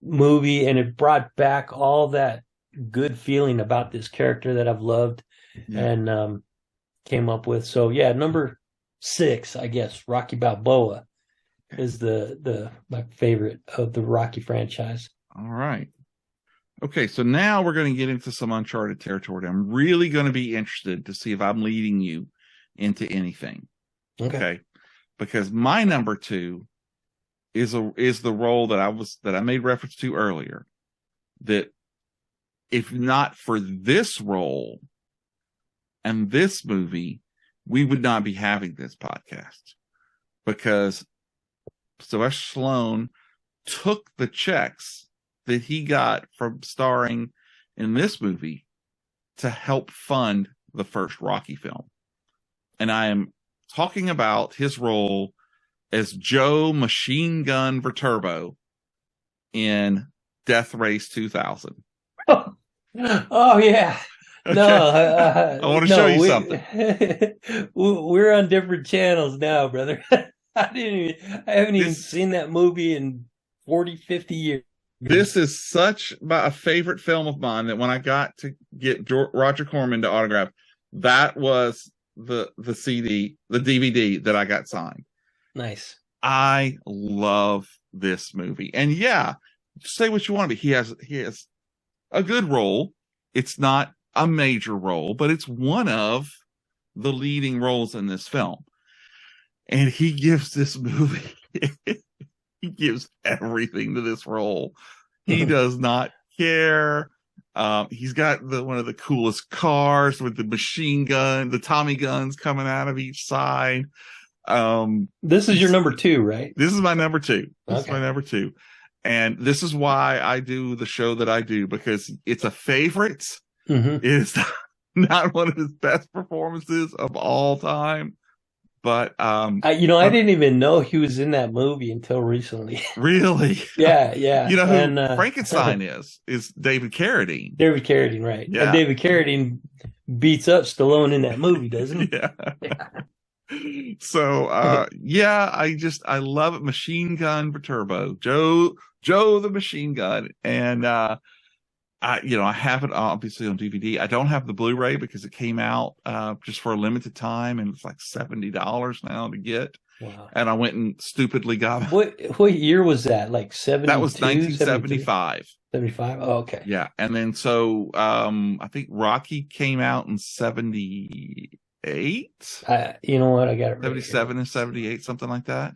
S2: movie, and it brought back all that good feeling about this character that I've loved and came up with. So yeah, number 6, I guess, Rocky Balboa is my favorite of the Rocky franchise.
S1: All right. Okay, so now we're going to get into some uncharted territory. I'm really going to be interested to see if I'm leading you into anything. Okay. Because my number 2 is the role that I made reference to earlier. That if not for this role and this movie, we would not be having this podcast, because Sylvester Stallone took the checks that he got from starring in this movie to help fund the first Rocky film. And I am talking about his role as Joe Machine Gun Viterbo in Death Race 2000.
S2: Oh yeah. Okay. No,
S1: I want to show you something.
S2: We're on different channels now, brother. I haven't even seen that movie in 40, 50 years.
S1: This is such a favorite film of mine that when I got to get Roger Corman to autograph, that was the CD, the DVD that I got signed.
S2: Nice.
S1: I love this movie. And yeah, say what you want to be. He has a good role. It's not a major role, but it's one of the leading roles in this film. And he gives this movie, he gives everything to this role. He does not care. He's got one of the coolest cars with the machine gun, the Tommy guns coming out of each side.
S2: This is your number 2, right?
S1: This is my number 2. This
S2: Okay.
S1: is my number 2. And this is why I do the show that I do, because it's a favorite.
S2: Mm-hmm.
S1: It is not one of his best performances of all time. But
S2: I didn't even know he was in that movie until recently.
S1: Really?
S2: Yeah.
S1: You know who Frankenstein is David Carradine.
S2: David Carradine, right?
S1: Yeah.
S2: And David Carradine beats up Stallone in that movie, doesn't he?
S1: Yeah. So I love it. Machine Gun for Turbo, Joe the Machine Gun, and I have it obviously on DVD. I don't have the Blu-ray because it came out just for a limited time, and it's like $70 now to get. Wow. And I went and stupidly got
S2: it. What year was that? Like 72?
S1: That was 1975.
S2: 75? Oh, okay.
S1: Yeah. And then so I think Rocky came out in 78.
S2: You know what? I got it right
S1: 77 and 78, something like that.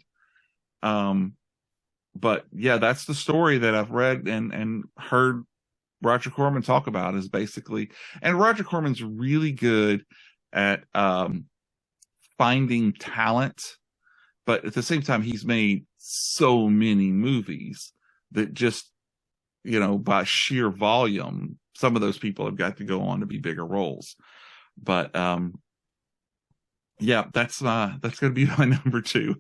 S1: But yeah, that's the story that I've read and heard Roger Corman talk about, is basically, and Roger Corman's really good at finding talent, but at the same time, he's made so many movies that just, by sheer volume, some of those people have got to go on to be bigger roles. But yeah, that's going to be my number 2.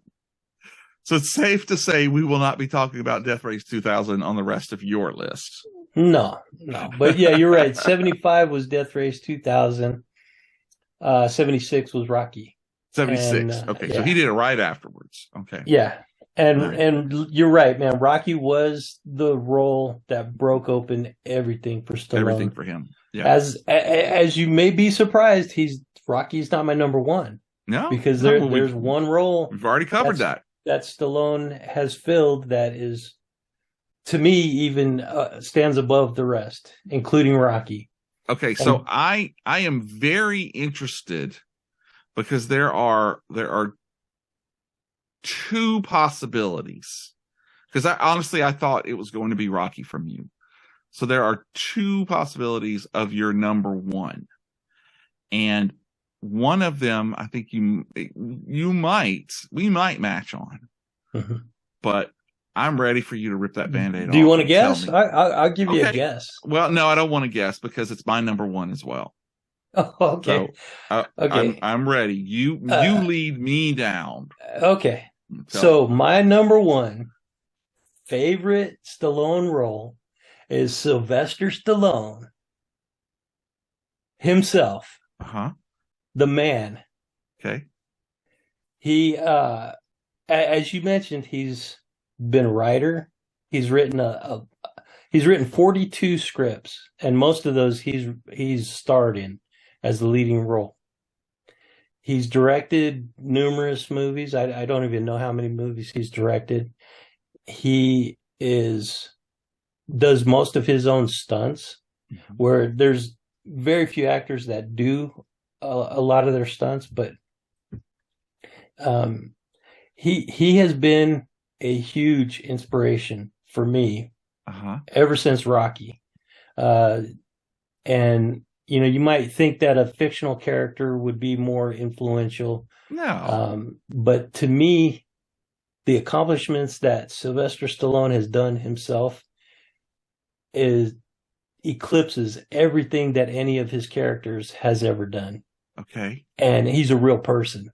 S1: So it's safe to say we will not be talking about Death Race 2000 on the rest of your list.
S2: No. But yeah, you're right. 75 was Death Race 2000. 76 was Rocky.
S1: 76. Okay, yeah. So he did it right afterwards. Okay.
S2: Yeah. And you're right, man. Rocky was the role that broke open everything for Stallone.
S1: Everything for him. Yeah.
S2: As you may be surprised, Rocky's not my number 1.
S1: No.
S2: Because there's one role.
S1: We've already covered that
S2: Stallone has filled that is, to me, even stands above the rest, including Rocky.
S1: Okay, so I am very interested because there are 2 possibilities. Because I thought it was going to be Rocky from you. So there are 2 possibilities of your number 1, and one of them I think we might match on, but I'm ready for you to rip that Band-Aid off.
S2: Do you want to guess? I'll give you a guess.
S1: Well, no, I don't want to guess because it's my number 1 as well.
S2: Oh, okay.
S1: So, okay. I'm ready. You lead me down.
S2: Okay. So my number 1 favorite Stallone role is Sylvester Stallone himself. The man.
S1: Okay.
S2: He, as you mentioned, he's been a writer. He's written he's written 42 scripts, and most of those he's starred in as the leading role. He's directed numerous movies. I don't even know how many movies he's directed. He does most of his own stunts, where there's very few actors that do a lot of their stunts, but he has been a huge inspiration for me ever since Rocky. And you might think that a fictional character would be more influential.
S1: No.
S2: But to me, the accomplishments that Sylvester Stallone has done himself eclipses everything that any of his characters has ever done.
S1: Okay.
S2: And he's a real person.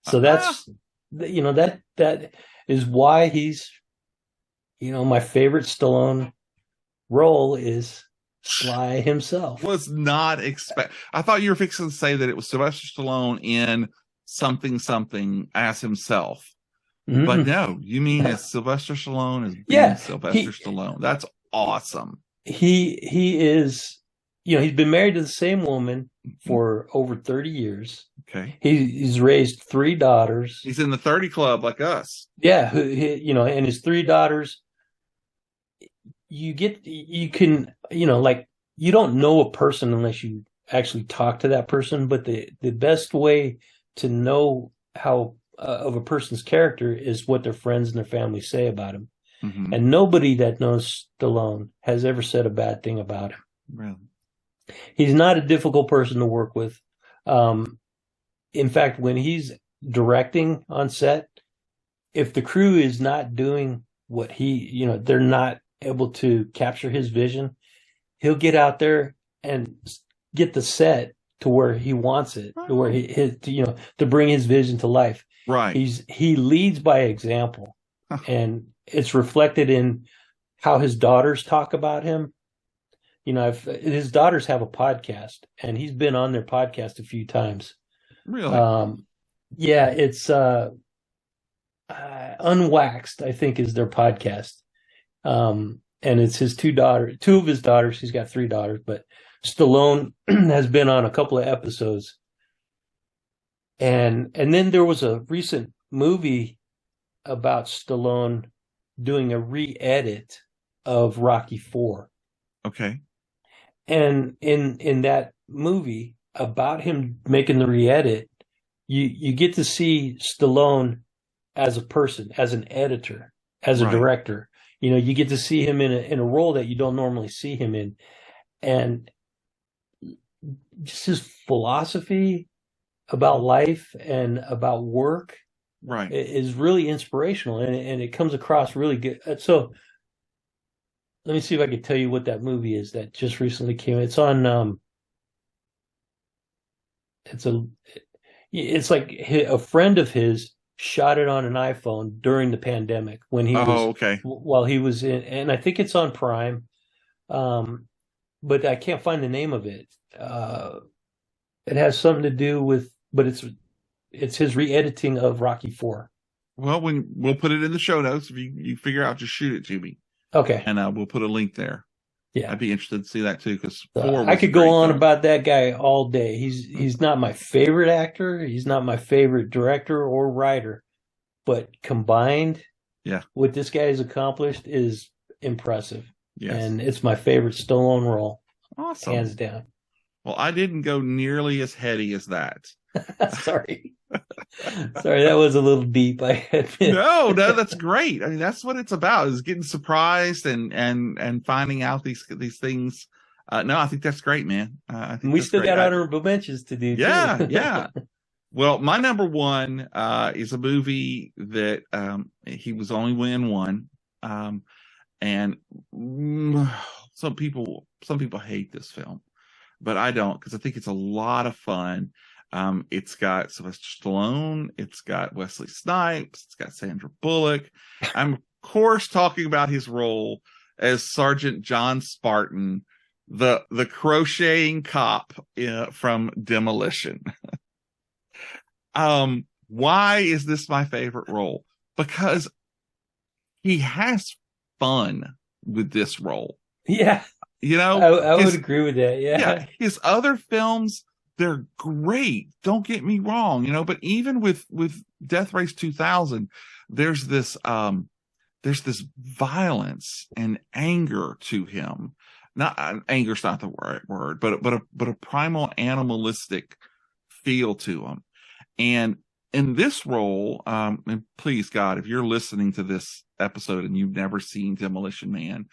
S2: So that's, that is why he's, my favorite Stallone role is Sly himself.
S1: Was not I thought you were fixing to say that it was Sylvester Stallone in something as himself. Mm-hmm. But no, you mean as Sylvester Stallone as being Sylvester Stallone. That's awesome.
S2: He is, he's been married to the same woman for over 30 years.
S1: Okay.
S2: He's raised 3 daughters.
S1: He's in the 30 club like us.
S2: Yeah. And his 3 daughters, you don't know a person unless you actually talk to that person. But the best way to know how of a person's character is what their friends and their family say about him.
S1: Mm-hmm.
S2: And nobody that knows Stallone has ever said a bad thing about him.
S1: Really?
S2: He's not a difficult person to work with. In fact, when he's directing on set, if the crew is not doing what they're not able to capture his vision, he'll get out there and get the set to where he wants it, to where to bring his vision to life.
S1: Right.
S2: He leads by example, and it's reflected in how his daughters talk about him. His daughters have a podcast, and he's been on their podcast a few times.
S1: Really?
S2: Yeah, it's Unwaxed, I think, is their podcast. And it's his two of his daughters. He's got 3 daughters, but Stallone has been on a couple of episodes. And then there was a recent movie about Stallone doing a re-edit of Rocky IV.
S1: Okay.
S2: And in that movie about him making the re-edit, you get to see Stallone as a person, as an editor, as a director. You get to see him in a role that you don't normally see him in. And just his philosophy about life and about work is really inspirational, and it comes across really good. So let me see if I can tell you what that movie is that just recently came. It's on it's like a friend of his shot it on an iPhone during the pandemic when he while he was in, and I think it's on Prime, but I can't find the name of it. It has something to do with, but it's his re-editing of Rocky IV.
S1: Well, we'll put it in the show notes. If you figure out, just shoot it to me.
S2: Okay.
S1: And we'll put a link there.
S2: Yeah.
S1: I'd be interested to see that too, because
S2: I could go on about that guy all day. He's not my favorite actor. He's not my favorite director or writer, but combined, what this guy has accomplished is impressive.
S1: Yes.
S2: And it's my favorite Stallone role.
S1: Awesome.
S2: Hands down.
S1: Well, I didn't go nearly as heady as that.
S2: Sorry, that was a little deep, I admit.
S1: No, that's great. I mean, that's what it's about, is getting surprised and finding out these things. No, I think that's great, man. I think
S2: we still got honorable mentions to do.
S1: Yeah,
S2: too.
S1: Yeah. Well, my number one is a movie that he was only in one, and some people hate this film, but I don't, because I think it's a lot of fun. It's got Sylvester Stallone, it's got Wesley Snipes, it's got Sandra Bullock. I'm of course talking about his role as Sergeant John Spartan, the crocheting cop from Demolition. Why is this my favorite role? Because he has fun with this role.
S2: Yeah. I would agree with that. Yeah.
S1: His other films, they're great. Don't get me wrong, but even with Death Race 2000, there's this violence and anger to him. Not anger's not the right word, but a primal animalistic feel to him. And in this role, and please God, if you're listening to this episode and you've never seen Demolition Man,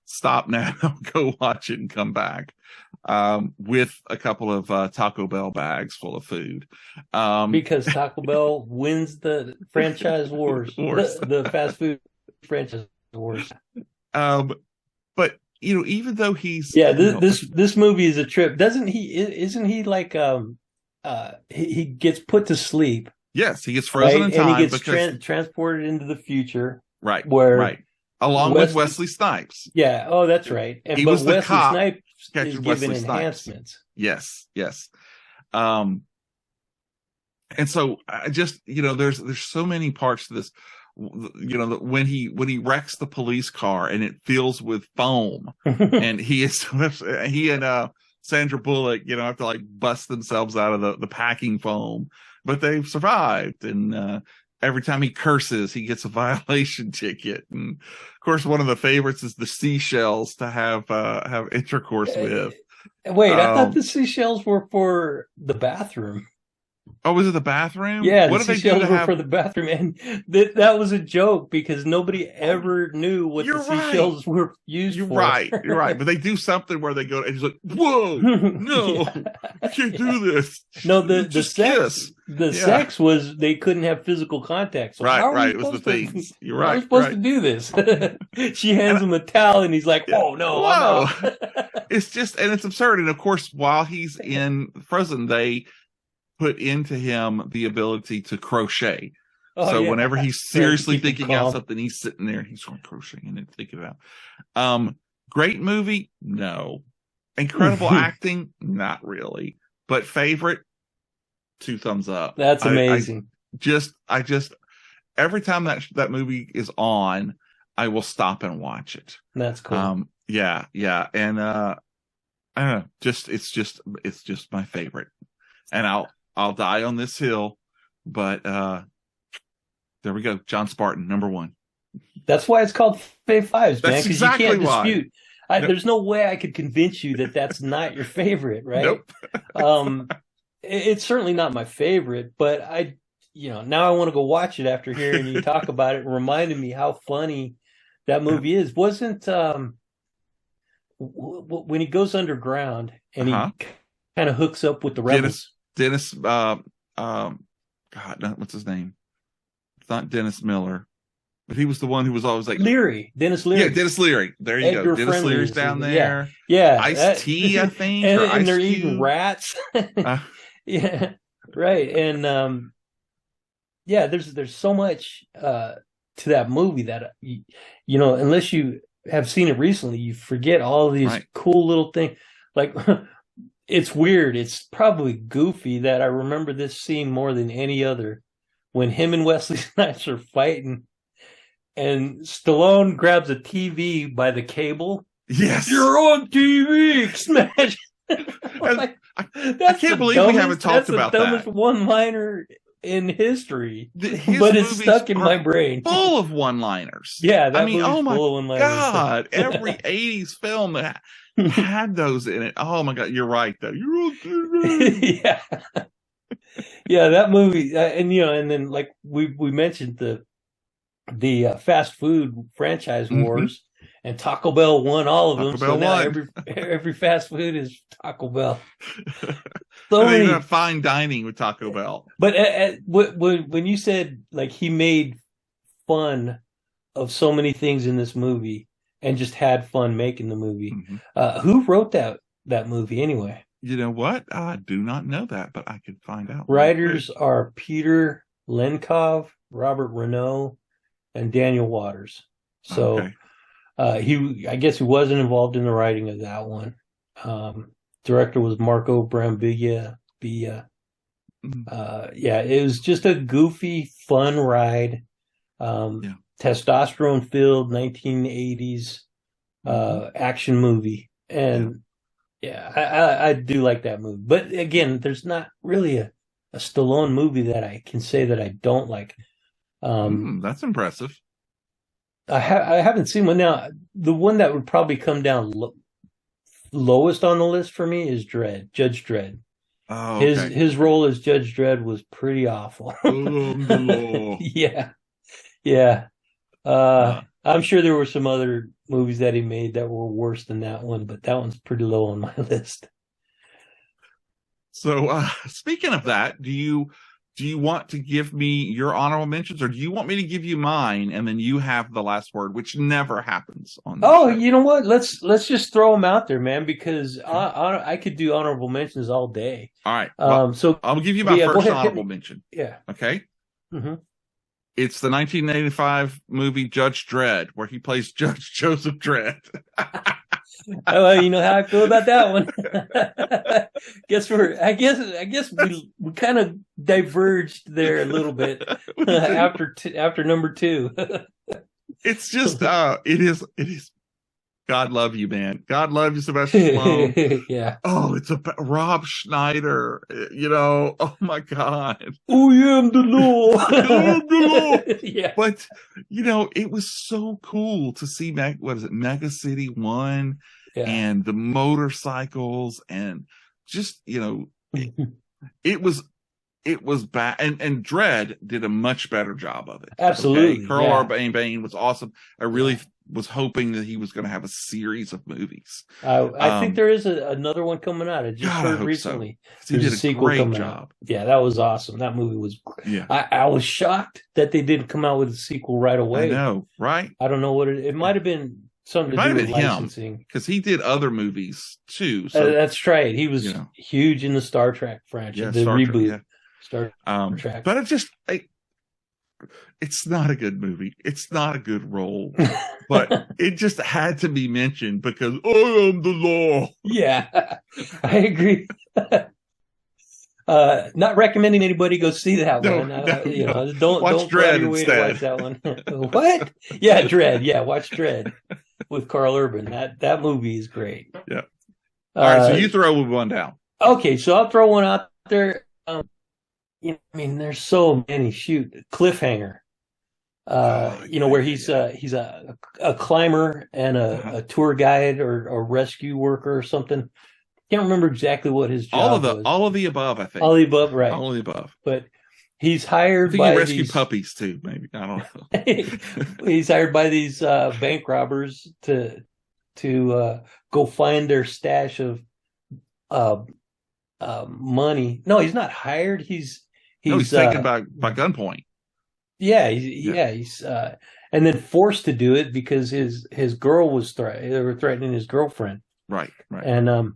S1: stop now, go watch it and come back with a couple of Taco Bell bags full of food.
S2: Because Taco Bell wins the franchise wars, the fast food franchise wars.
S1: But even though he's
S2: this movie is a trip, doesn't he? Isn't he like he gets put to sleep?
S1: Yes, he gets frozen in time,
S2: and he gets transported into the future.
S1: Right.
S2: Where
S1: along with Wesley Snipes.
S2: Yeah. Oh, that's right.
S1: He was the cop
S2: Snipes
S1: catching
S2: is
S1: Wesley
S2: given
S1: Snipes.
S2: enhancements.
S1: Yes. And so I just, there's so many parts to this. When he wrecks the police car and it fills with foam, and he and Sandra Bullock, have to like bust themselves out of the packing foam, but they've survived. And every time he curses, he gets a violation ticket. And of course, one of the favorites is the seashells to have intercourse with.
S2: Wait, I thought the seashells were for the bathroom.
S1: Oh, was it the bathroom?
S2: Yeah,
S1: what
S2: the
S1: did they do
S2: seashells
S1: to
S2: were
S1: have?
S2: for the bathroom, and that was a joke because nobody ever knew what
S1: You're
S2: the seashells were used
S1: You're
S2: for.
S1: right. You're right. But they do something where they go, and he's like, "Whoa, no, you can't do this."
S2: No, the
S1: Just
S2: sex,
S1: kiss.
S2: the sex was they couldn't have physical contact. So how are we
S1: It was the
S2: supposed to?
S1: things. You're
S2: How are we
S1: right.
S2: supposed to do this? She hands him a towel, and he's like, "Oh no, I'm out."
S1: It's just, and it's absurd. And of course, while he's in prison, they put into him the ability to crochet. So whenever he's seriously thinking out something, he's sitting there and he's going crocheting and thinking it out. Great movie? No. Incredible acting? Not really. But favorite? 2 thumbs up.
S2: That's amazing.
S1: I just every time that movie is on, I will stop and watch it.
S2: That's cool.
S1: Yeah. And I don't know, it's just my favorite. And I'll die on this hill, but there we go. John Spartan, number 1.
S2: That's why it's called Fave Fives, man.
S1: That's exactly
S2: you can't
S1: why.
S2: dispute. There's no way I could convince you that that's not your favorite, right?
S1: Nope.
S2: It's certainly not my favorite, but now I want to go watch it after hearing you talk about it and reminded me how funny that movie is. Wasn't when he goes underground and he kind of hooks up with the rebels?
S1: Dennis, God, no, what's his name? It's not Dennis Miller, but he was the one who was always like
S2: Dennis Leary.
S1: Yeah, Dennis Leary. There you
S2: Edgar
S1: go. Dennis
S2: Friendly
S1: Leary's down there.
S2: Yeah.
S1: Ice-T, I think.
S2: And they're eating rats. Yeah, right. And there's so much to that movie that unless you have seen it recently, you forget all these cool little things. Like it's weird. It's probably goofy that I remember this scene more than any other when him and Wesley Snipes are fighting and Stallone grabs a TV by the cable.
S1: Yes.
S2: You're on TV. Smash.
S1: I can't believe we haven't talked about that.
S2: That's the dumbest one-liner in history,
S1: His
S2: but it's stuck in my brain.
S1: Full of one-liners.
S2: Yeah, oh my
S1: God! Every '80s film that had those in it. Oh my God, you're right though. You're on TV.
S2: Yeah, that movie, and then like we mentioned the fast food franchise wars. And Taco Bell won all of them. So now every fast food is Taco Bell.
S1: So they have fine dining with Taco Bell.
S2: But when you said like he made fun of so many things in this movie and just had fun making the movie, who wrote that movie anyway?
S1: You know what? I do not know that, but I could find out.
S2: Writers are Peter Lenkov, Robert Renault, and Daniel Waters. So. Okay. I guess he wasn't involved in the writing of that one. Director was Marco Brambilla. It was just a goofy, fun ride. Testosterone filled 1980s action movie. And I do like that movie. But again, there's not really a Stallone movie that I can say that I don't like.
S1: That's impressive.
S2: I haven't seen one. Now, the one that would probably come down lowest on the list for me is Judge Dredd.
S1: Oh, okay.
S2: His role as Judge Dredd was pretty awful. Yeah. I'm sure there were some other movies that he made that were worse than that one, but that one's pretty low on my list.
S1: So, speaking of that, do you want to give me your honorable mentions, or do you want me to give you mine and then you have the last word, which never happens on this show?
S2: You know what? Let's just throw them out there, man, because I could do honorable mentions all day.
S1: All right. Well, so I'll give you my first honorable mention.
S2: Yeah.
S1: Okay. Mm-hmm. It's the 1985 movie Judge Dredd, where he plays Judge Joseph Dredd.
S2: Well, you know how I feel about that one. I guess we kind of diverged there a little bit after number 2.
S1: It's just it is. God love you, man. God love you, Sylvester Stallone.
S2: Yeah.
S1: Oh, it's Rob Schneider. Oh my God.
S2: I am the law.
S1: I am the law.
S2: Yeah.
S1: But it was so cool to see Mega City 1 and the motorcycles and just it was it was bad. And Dredd did a much better job of it.
S2: Absolutely.
S1: Okay? Carl Bane was awesome. I really was hoping that he was going to have a series of movies.
S2: I think there is another one coming out. I just heard recently.
S1: So. He did a sequel great job.
S2: Out. Yeah, that was awesome. That movie was.
S1: Yeah,
S2: I was shocked that they didn't come out with a sequel right away.
S1: I know, right?
S2: I don't know what it might have been. Something to do with licensing,
S1: because he did other movies too. So
S2: that's right. He was huge in the Star Trek franchise, the reboot. Star Trek.
S1: But it's not a good movie. It's not a good role, but it just had to be mentioned because I am the law.
S2: Yeah, I agree. Not recommending anybody go see that one. Don't
S1: watch Dredd instead.
S2: Watch that one. What? Yeah, Dredd. Yeah, watch Dredd with Carl Urban. That movie is great.
S1: Yeah. All right, so you throw one down.
S2: Okay, so I'll throw one out there. There's so many. Shoot, Cliffhanger. Where he's a climber and a tour guide or a rescue worker or something. Can't remember exactly what his job was.
S1: All of the above, I think.
S2: All of the above, right.
S1: All of the above.
S2: But he's hired
S1: by rescue puppies too, maybe. I don't
S2: know. He's hired by these bank robbers to go find their stash of money. No, he's not hired. He's
S1: taken by gunpoint.
S2: Yeah, he's and then forced to do it because his girl was they were threatening his girlfriend.
S1: Right.
S2: And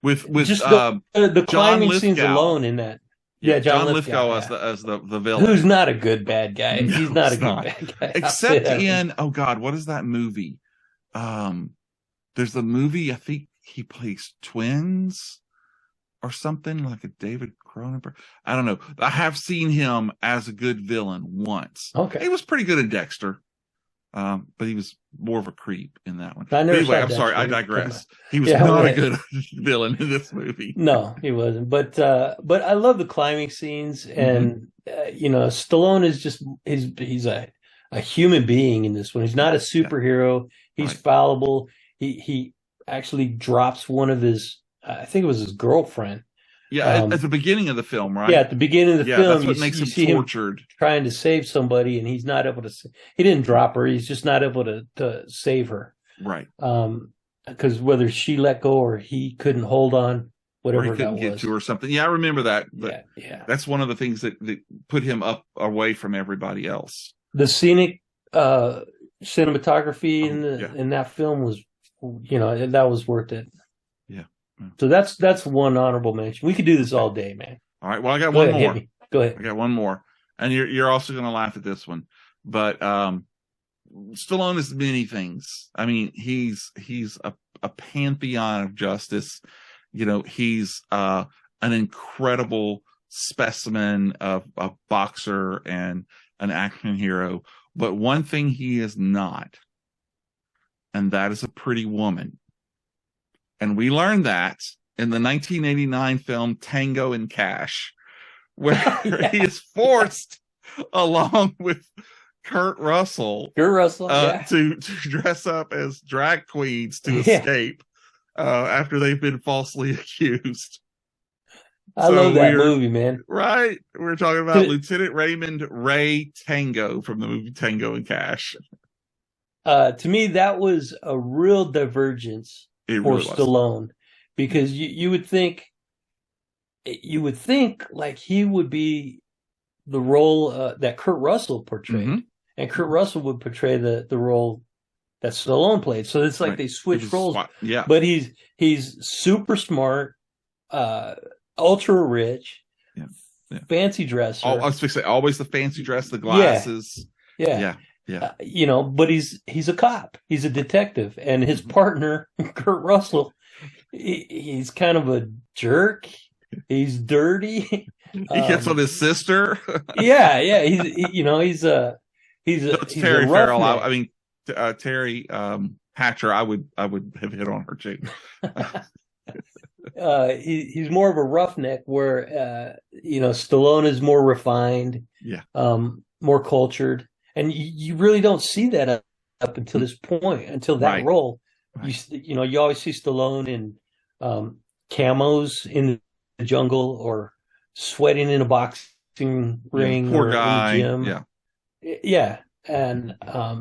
S1: with
S2: just the climbing scenes alone in that. Yeah, John Lithgow
S1: as the villain.
S2: Who's not a good bad guy. No, he's not a good bad guy.
S1: Except in what is that movie? There's the movie, I think he plays twins or something, like a David Cronenberg. I don't know. I have seen him as a good villain once.
S2: Okay.
S1: He was pretty good in Dexter. But he was more of a creep in that one.
S2: Anyway,
S1: I'm sorry, I digress. He was not a good villain in this movie.
S2: No, he wasn't. But I love the climbing scenes, and Stallone is just he's a human being in this one. He's not a superhero. He's fallible. He actually drops one of his, I think it was his girlfriend.
S1: Yeah, at the beginning of the film, right?
S2: Yeah, at the beginning of the film,
S1: that's what makes him tortured.
S2: Trying to save somebody, and he's not able to. He didn't drop her; he's just not able to save her.
S1: Right.
S2: Because whether she let go or he couldn't hold on, whatever
S1: or he couldn't get to her or something. Yeah, I remember that. But
S2: yeah.
S1: That's one of the things that put him up away from everybody else.
S2: The scenic cinematography in that film was, that was worth it.
S1: Yeah.
S2: So that's one honorable mention. We could do this all day, man.
S1: All right. Well, I got one more.
S2: Go ahead.
S1: I got one more, and you're also going to laugh at this one, but Stallone is many things. I mean, he's a pantheon of justice. He's an incredible specimen of a boxer and an action hero. But one thing he is not, and that is a pretty woman. And we learned that in the 1989 film Tango and Cash, where he is forced, along with Kurt Russell, to dress up as drag queens to escape after they've been falsely accused.
S2: I love that movie, man.
S1: Right? We're talking about Lieutenant Raymond Ray Tango from the movie Tango and Cash.
S2: To me, that was a real divergence for
S1: really
S2: Stallone, because you would think like he would be the role that Kurt Russell portrayed, and Kurt Russell would portray the role that Stallone played. So it's like they switched roles.
S1: Yeah,
S2: but he's super smart, ultra rich, fancy dresser.
S1: I was fixing always the fancy dress, the glasses.
S2: Yeah. But he's a cop. He's a detective, and his partner, Kurt Russell, he's kind of a jerk. He's dirty.
S1: He gets on his sister.
S2: Yeah. He's a
S1: Terry Farrell. I mean, Terry Hatcher. I would have hit on her too.
S2: He's more of a roughneck, where Stallone is more refined, more cultured. And you really don't see that up until this point, until that role. Right. You always see Stallone in camos in the jungle, or sweating in a boxing ring
S1: poor
S2: or
S1: guy.
S2: in the gym.
S1: Yeah.
S2: Yeah. And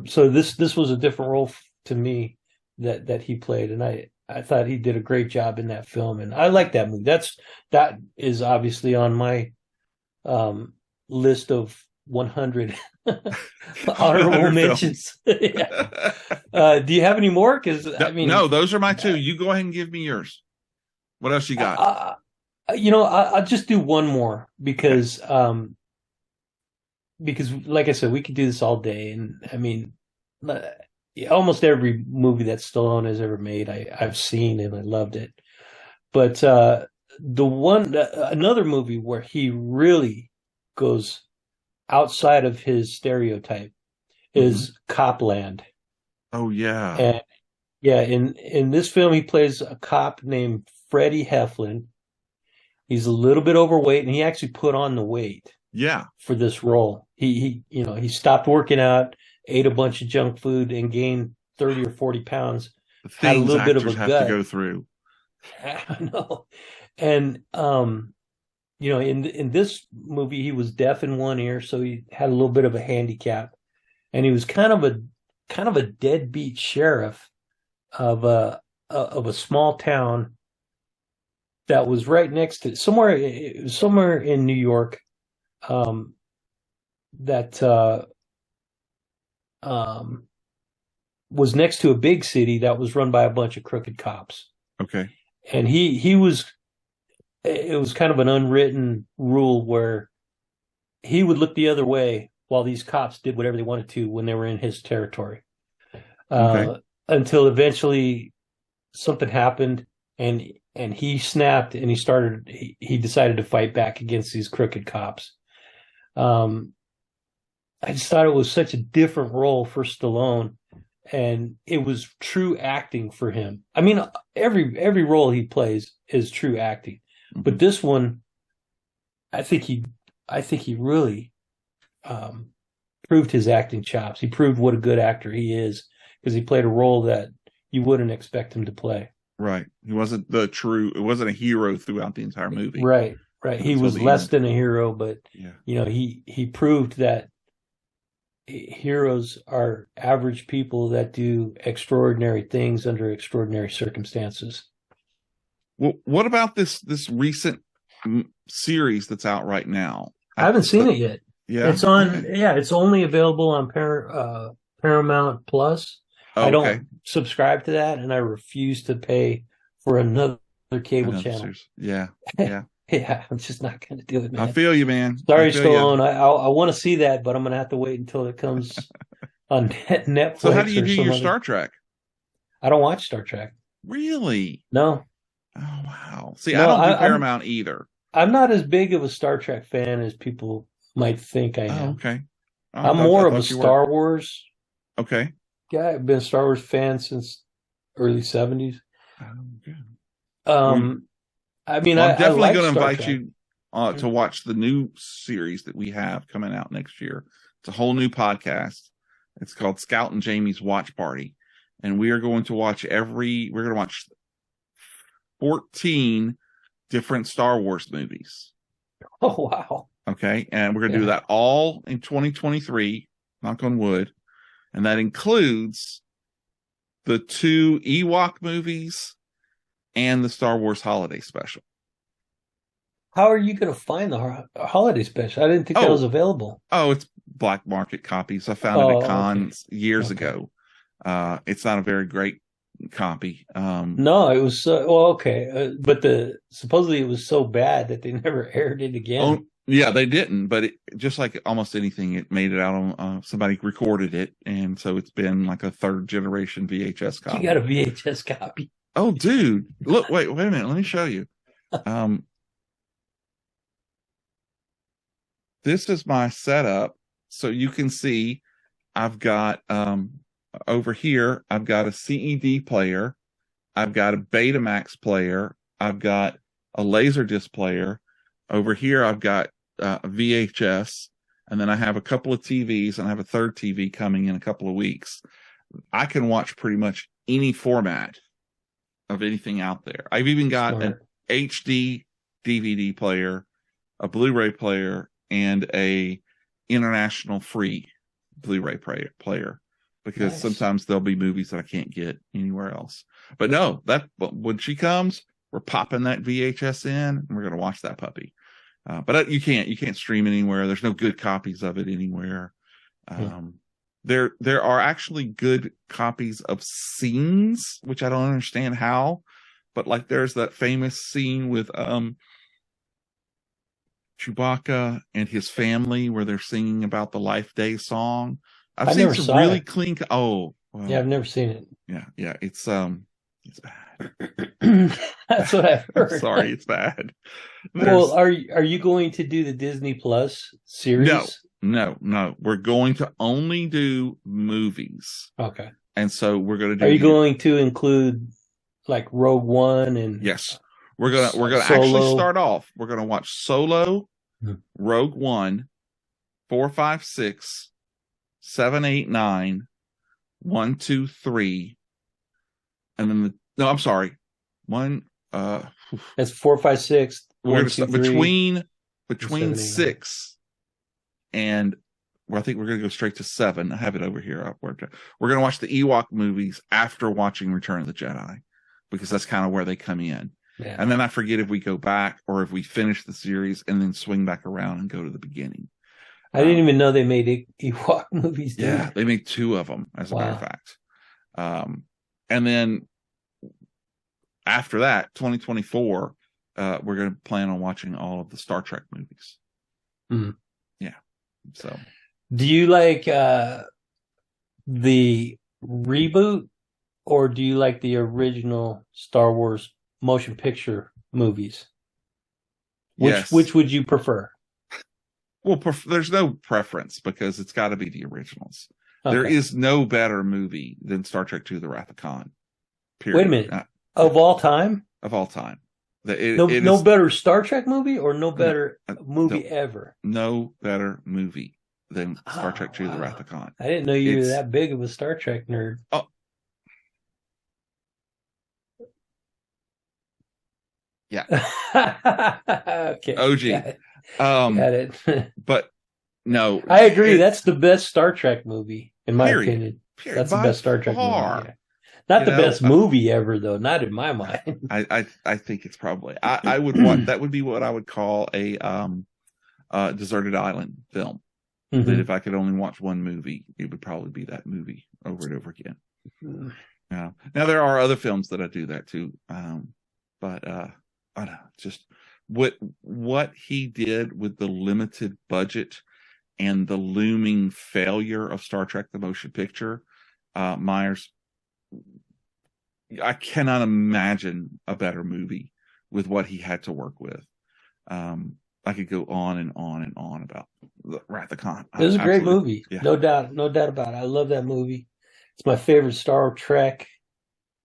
S2: so this was a different role to me that he played, and I thought he did a great job in that film, and I like that movie. That is obviously on my list of 100 honorable mentions. Yeah. Do you have any more? Because
S1: no, those are my two. You go ahead and give me yours. What else you got?
S2: I'll just do one more because like I said, we could do this all day, and I mean, almost every movie that Stallone has ever made, I've seen and I loved it. But another movie where he really goes outside of his stereotype is Copland.
S1: Oh yeah.
S2: And yeah, in this film he plays a cop named Freddie Heflin. He's a little bit overweight, and he actually put on the weight.
S1: Yeah.
S2: For this role. He stopped working out, ate a bunch of junk food, and gained 30 or 40 pounds.
S1: The things
S2: had a little bit of a
S1: have
S2: gut.
S1: to go through.
S2: I know. And in this movie he was deaf in one ear, so he had a little bit of a handicap. And he was kind of a deadbeat sheriff of a small town that was right next to somewhere in New York. That was next to a big city that was run by a bunch of crooked cops.
S1: Okay.
S2: And it was kind of an unwritten rule where he would look the other way while these cops did whatever they wanted to when they were in his territory. Until eventually something happened and he snapped and he decided to fight back against these crooked cops. I just thought it was such a different role for Stallone, and it was true acting for him. I mean, every role he plays is true acting, but this one, I think he really proved his acting chops. He proved what a good actor he is because he played a role that you wouldn't expect him to play.
S1: Right. He wasn't it wasn't a hero throughout the entire movie.
S2: Right. He was less than a hero, but he proved that heroes are average people that do extraordinary things under extraordinary circumstances.
S1: Well, what about this recent series that's out right now?
S2: I haven't seen it yet.
S1: Yeah,
S2: it's on. Yeah, it's only available on Paramount Plus. I don't subscribe to that, and I refuse to pay for another cable channel.
S1: Yeah.
S2: Yeah, I'm just not going to do it, man.
S1: I feel you, man.
S2: Sorry, Stallone. I want to see that, but I'm going to have to wait until it comes on Netflix.
S1: So how do you do your Star Trek?
S2: I don't watch Star Trek.
S1: Really?
S2: No.
S1: Oh, wow. See, I don't do Paramount either.
S2: I'm not as big of a Star Trek fan as people might think I am.
S1: Oh, okay.
S2: I'm more of a Star Wars
S1: guy.
S2: I've been a Star Wars fan since early 70s. I mean,
S1: I'm definitely going to
S2: Star
S1: invite
S2: Trek.
S1: you to watch the new series that we have coming out next year. It's a whole new podcast. It's called Scout and Jamie's Watch Party. And we are going to watch we're going to watch 14 different Star Wars movies.
S2: Oh, wow.
S1: Okay. And we're going to do that all in 2023, knock on wood. And that includes the 2 Ewok movies and the Star Wars Holiday Special.
S2: How are you going to find the Holiday Special? I didn't think that was available.
S1: Oh, it's black market copies. I found it at cons years ago. It's not a very great copy.
S2: No, it was but supposedly it was so bad that they never aired it again.
S1: Oh, yeah, they didn't. But just like almost anything, it made it out on somebody recorded it, and so it's been like a 3rd generation VHS copy.
S2: You got a VHS copy?
S1: Oh, dude! Look, wait a minute. Let me show you. This is my setup, so you can see. I've got over here. I've got a CED player. I've got a Betamax player. I've got a Laserdisc player. Over here, I've got a VHS, and then I have a couple of TVs, and I have a 3rd TV coming in a couple of weeks. I can watch pretty much any format of anything out there. I've even got an HD DVD player, a Blu-ray player, and a international free Blu-ray player, because sometimes there'll be movies that I can't get anywhere else. But no, when she comes, we're popping that VHS in and we're going to watch that puppy. But you can't stream anywhere. There's no good copies of it anywhere. There are actually good copies of scenes, which I don't understand how, but like there's that famous scene with Chewbacca and his family where they're singing about the Life Day song. I've seen some really clean. Oh, well,
S2: yeah, I've never seen it.
S1: Yeah, it's bad.
S2: That's what I've heard.
S1: Sorry, it's bad.
S2: Well, are you going to do the Disney Plus series?
S1: No. We're going to only do movies.
S2: Okay.
S1: And so we're going to do.
S2: Are you going to include like Rogue One and?
S1: Yes, we're gonna actually start off. We're gonna watch Solo, Rogue One, 4, 5, 6, 7, 8, 9, 1, 2, 3, and then I'm sorry, one.
S2: That's 4, 5, 6.
S1: We're going to start between 6 and I think we're going to go straight to 7. I have it over here. We're going to watch the Ewok movies after watching Return of the Jedi, because that's kind of where they come in. Yeah. And then I forget if we go back or if we finish the series and then swing back around and go to the beginning.
S2: I didn't even know they made Ewok movies.
S1: Yeah, they made 2 of them, as a matter of fact. And then after that, 2024, we're going to plan on watching all of the Star Trek movies.
S2: Mm-hmm.
S1: Yeah. So,
S2: do you like the reboot, or do you like the original Star Wars motion picture movies? Which would you prefer?
S1: Well, there's no preference, because it's got to be the originals. Okay. There is no better movie than Star Trek II: The Wrath of Khan. Period.
S2: Wait a minute. Of all time?
S1: Of all time.
S2: No better Star Trek movie, or no better movie ever?
S1: No better movie than Star Trek II: The Wrath of Khan.
S2: I didn't know you were that big of a Star Trek nerd.
S1: Oh. Yeah.
S2: Okay.
S1: OG.
S2: Got it.
S1: But no.
S2: I agree. That's the best Star Trek movie, in my opinion. That's the best Star Trek movie. Yeah. Not the best movie ever, though. Not in my mind.
S1: I think it's probably. I would want. That would be what I would call a deserted island film. Mm-hmm. That if I could only watch one movie, it would probably be that movie over and over again. Mm-hmm. Now there are other films that I do that too. But I don't know, just what he did with the limited budget and the looming failure of Star Trek: The Motion Picture, Myers. I cannot imagine a better movie with what he had to work with. I could go on and on and on about the Wrath of Khan.
S2: It was a great movie. Yeah. No doubt about it. I love that movie. It's my favorite Star Trek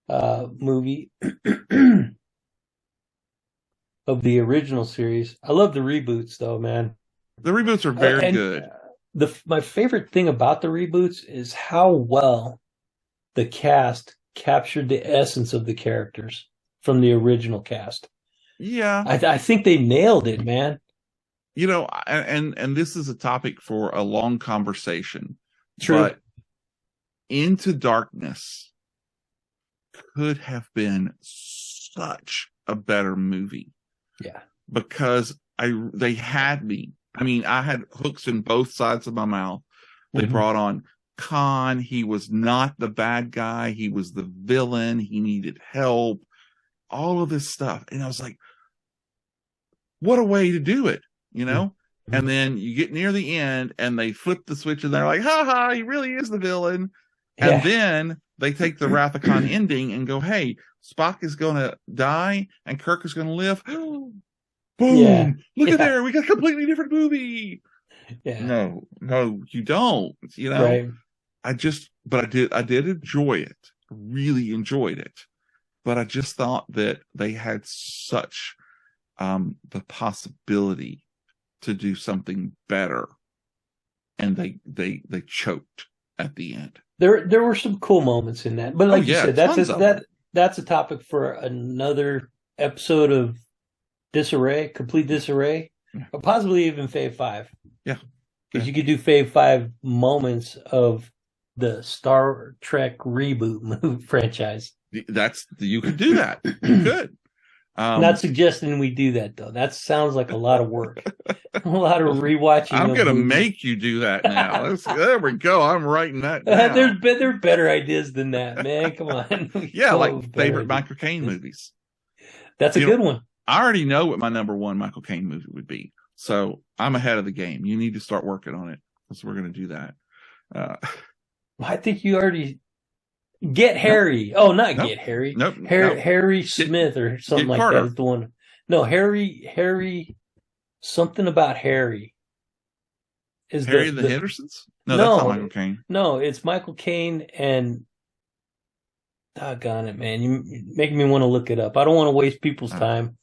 S2: movie of the original series. I love the reboots, though, man.
S1: The reboots are very good.
S2: My favorite thing about the reboots is how well the cast captured the essence of the characters from the original cast.
S1: Yeah.
S2: I think they nailed it, man.
S1: You know, and this is a topic for a long conversation.
S2: True. But
S1: Into Darkness could have been such a better movie.
S2: Yeah.
S1: Because they had me. I mean, I had hooks in both sides of my mouth. They brought on Khan. He was not the bad guy. He was the villain. He needed help. All of this stuff. And I was like, what a way to do it, you know? Mm-hmm. And then you get near the end and they flip the switch and they're like, ha ha, he really is the villain. Yeah. And then they take the Wrath of Khan ending and go, hey, Spock is going to die and Kirk is going to live. Boom. Yeah. Look at there. We got a completely different movie. Yeah. No, you don't, you know? Right. I did enjoy it. Really enjoyed it. But I just thought that they had such the possibility to do something better, and they choked at the end.
S2: There were some cool moments in that, but like you said, that's a topic for another episode of Disarray, Complete Disarray. or possibly even Fave 5.
S1: Yeah.
S2: Because you could do Fave 5 moments of the Star Trek reboot franchise.
S1: You could do that. You could.
S2: Not suggesting we do that, though. That sounds like a lot of work. A lot of rewatching.
S1: I'm going to make you do that now. There we go. I'm writing that down.
S2: There are better ideas than that, man. Come on.
S1: Yeah, like favorite Michael Caine movies.
S2: That's a good one.
S1: I already know what my number one Michael Caine movie would be. So I'm ahead of the game. You need to start working on it. So we're going to do that.
S2: I think you already Get Harry.
S1: Nope.
S2: Oh, not
S1: Nope.
S2: Get Harry.
S1: Nope.
S2: Harry Smith or something like
S1: Carter.
S2: that is the one. No, Harry, something about Harry. Is
S1: Harry the Hendersons? No, that's not Michael Caine.
S2: No, it's Michael Caine and doggone it, man. You making me want to look it up. I don't want to waste people's time.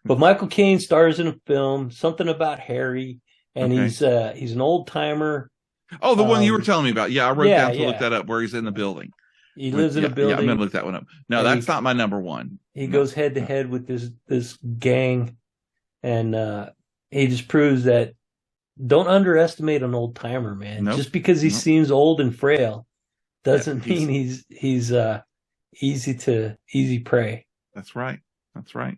S2: But Michael Caine stars in a film, something about Harry, and he's an old timer.
S1: Oh, the one you were telling me about. Yeah, I wrote down to look that up where he's in the building.
S2: He lives in a building.
S1: Yeah, I'm going to look that one up. No, that's not my number one.
S2: He goes head to head with this gang, and he just proves that don't underestimate an old timer, man.
S1: Nope.
S2: Just because he seems old and frail doesn't mean he's easy prey.
S1: That's right. That's right.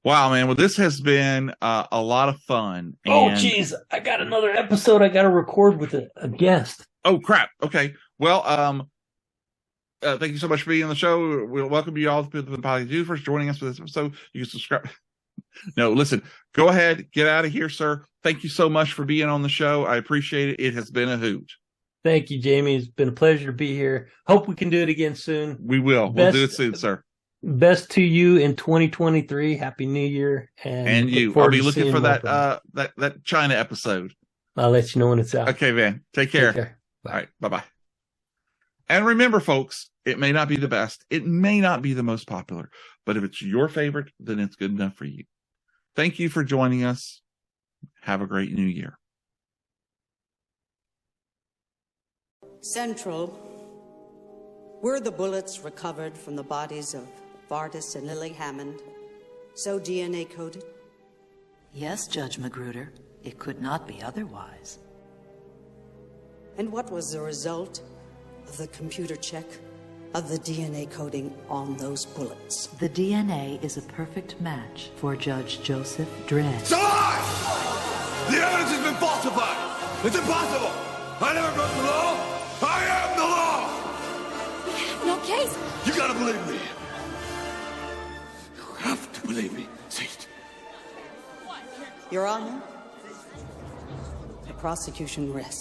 S1: Wow, man. Well, this has been a lot of fun.
S2: Oh, geez. I got another episode I got to record with a guest.
S1: Oh, crap. Okay. Well, thank you so much for being on the show. We'll welcome you all to the podcast for joining us for this episode. You can subscribe. No, listen, go ahead. Get out of here, sir. Thank you so much for being on the show. I appreciate it. It has been a hoot. Thank
S2: you, Jamie. It's been a pleasure to be here. Hope we can do it again soon.
S1: We will. We'll do it soon, sir.
S2: Best to you in 2023. Happy New Year.
S1: And you. I'll be looking for that China episode.
S2: I'll let you know when it's out.
S1: Okay, man. Take care.
S2: Bye.
S1: All right. Bye-bye. And remember, folks, it may not be the best. It may not be the most popular. But if it's your favorite, then it's good enough for you. Thank you for joining us. Have a great New Year.
S3: Central. Were the bullets recovered from the bodies of Vardis and Lily Hammond so DNA coded?
S4: Yes, Judge Magruder. It could not be otherwise.
S3: And what was the result of the computer check of the DNA coding on those bullets?
S4: The DNA is a perfect match for Judge Joseph Dredd.
S5: It's a lie! The evidence has been falsified! It's impossible! I never broke the law! I am the law!
S6: No case.
S5: You gotta believe me. You have to believe me. Say it.
S3: Your Honor, the prosecution rests.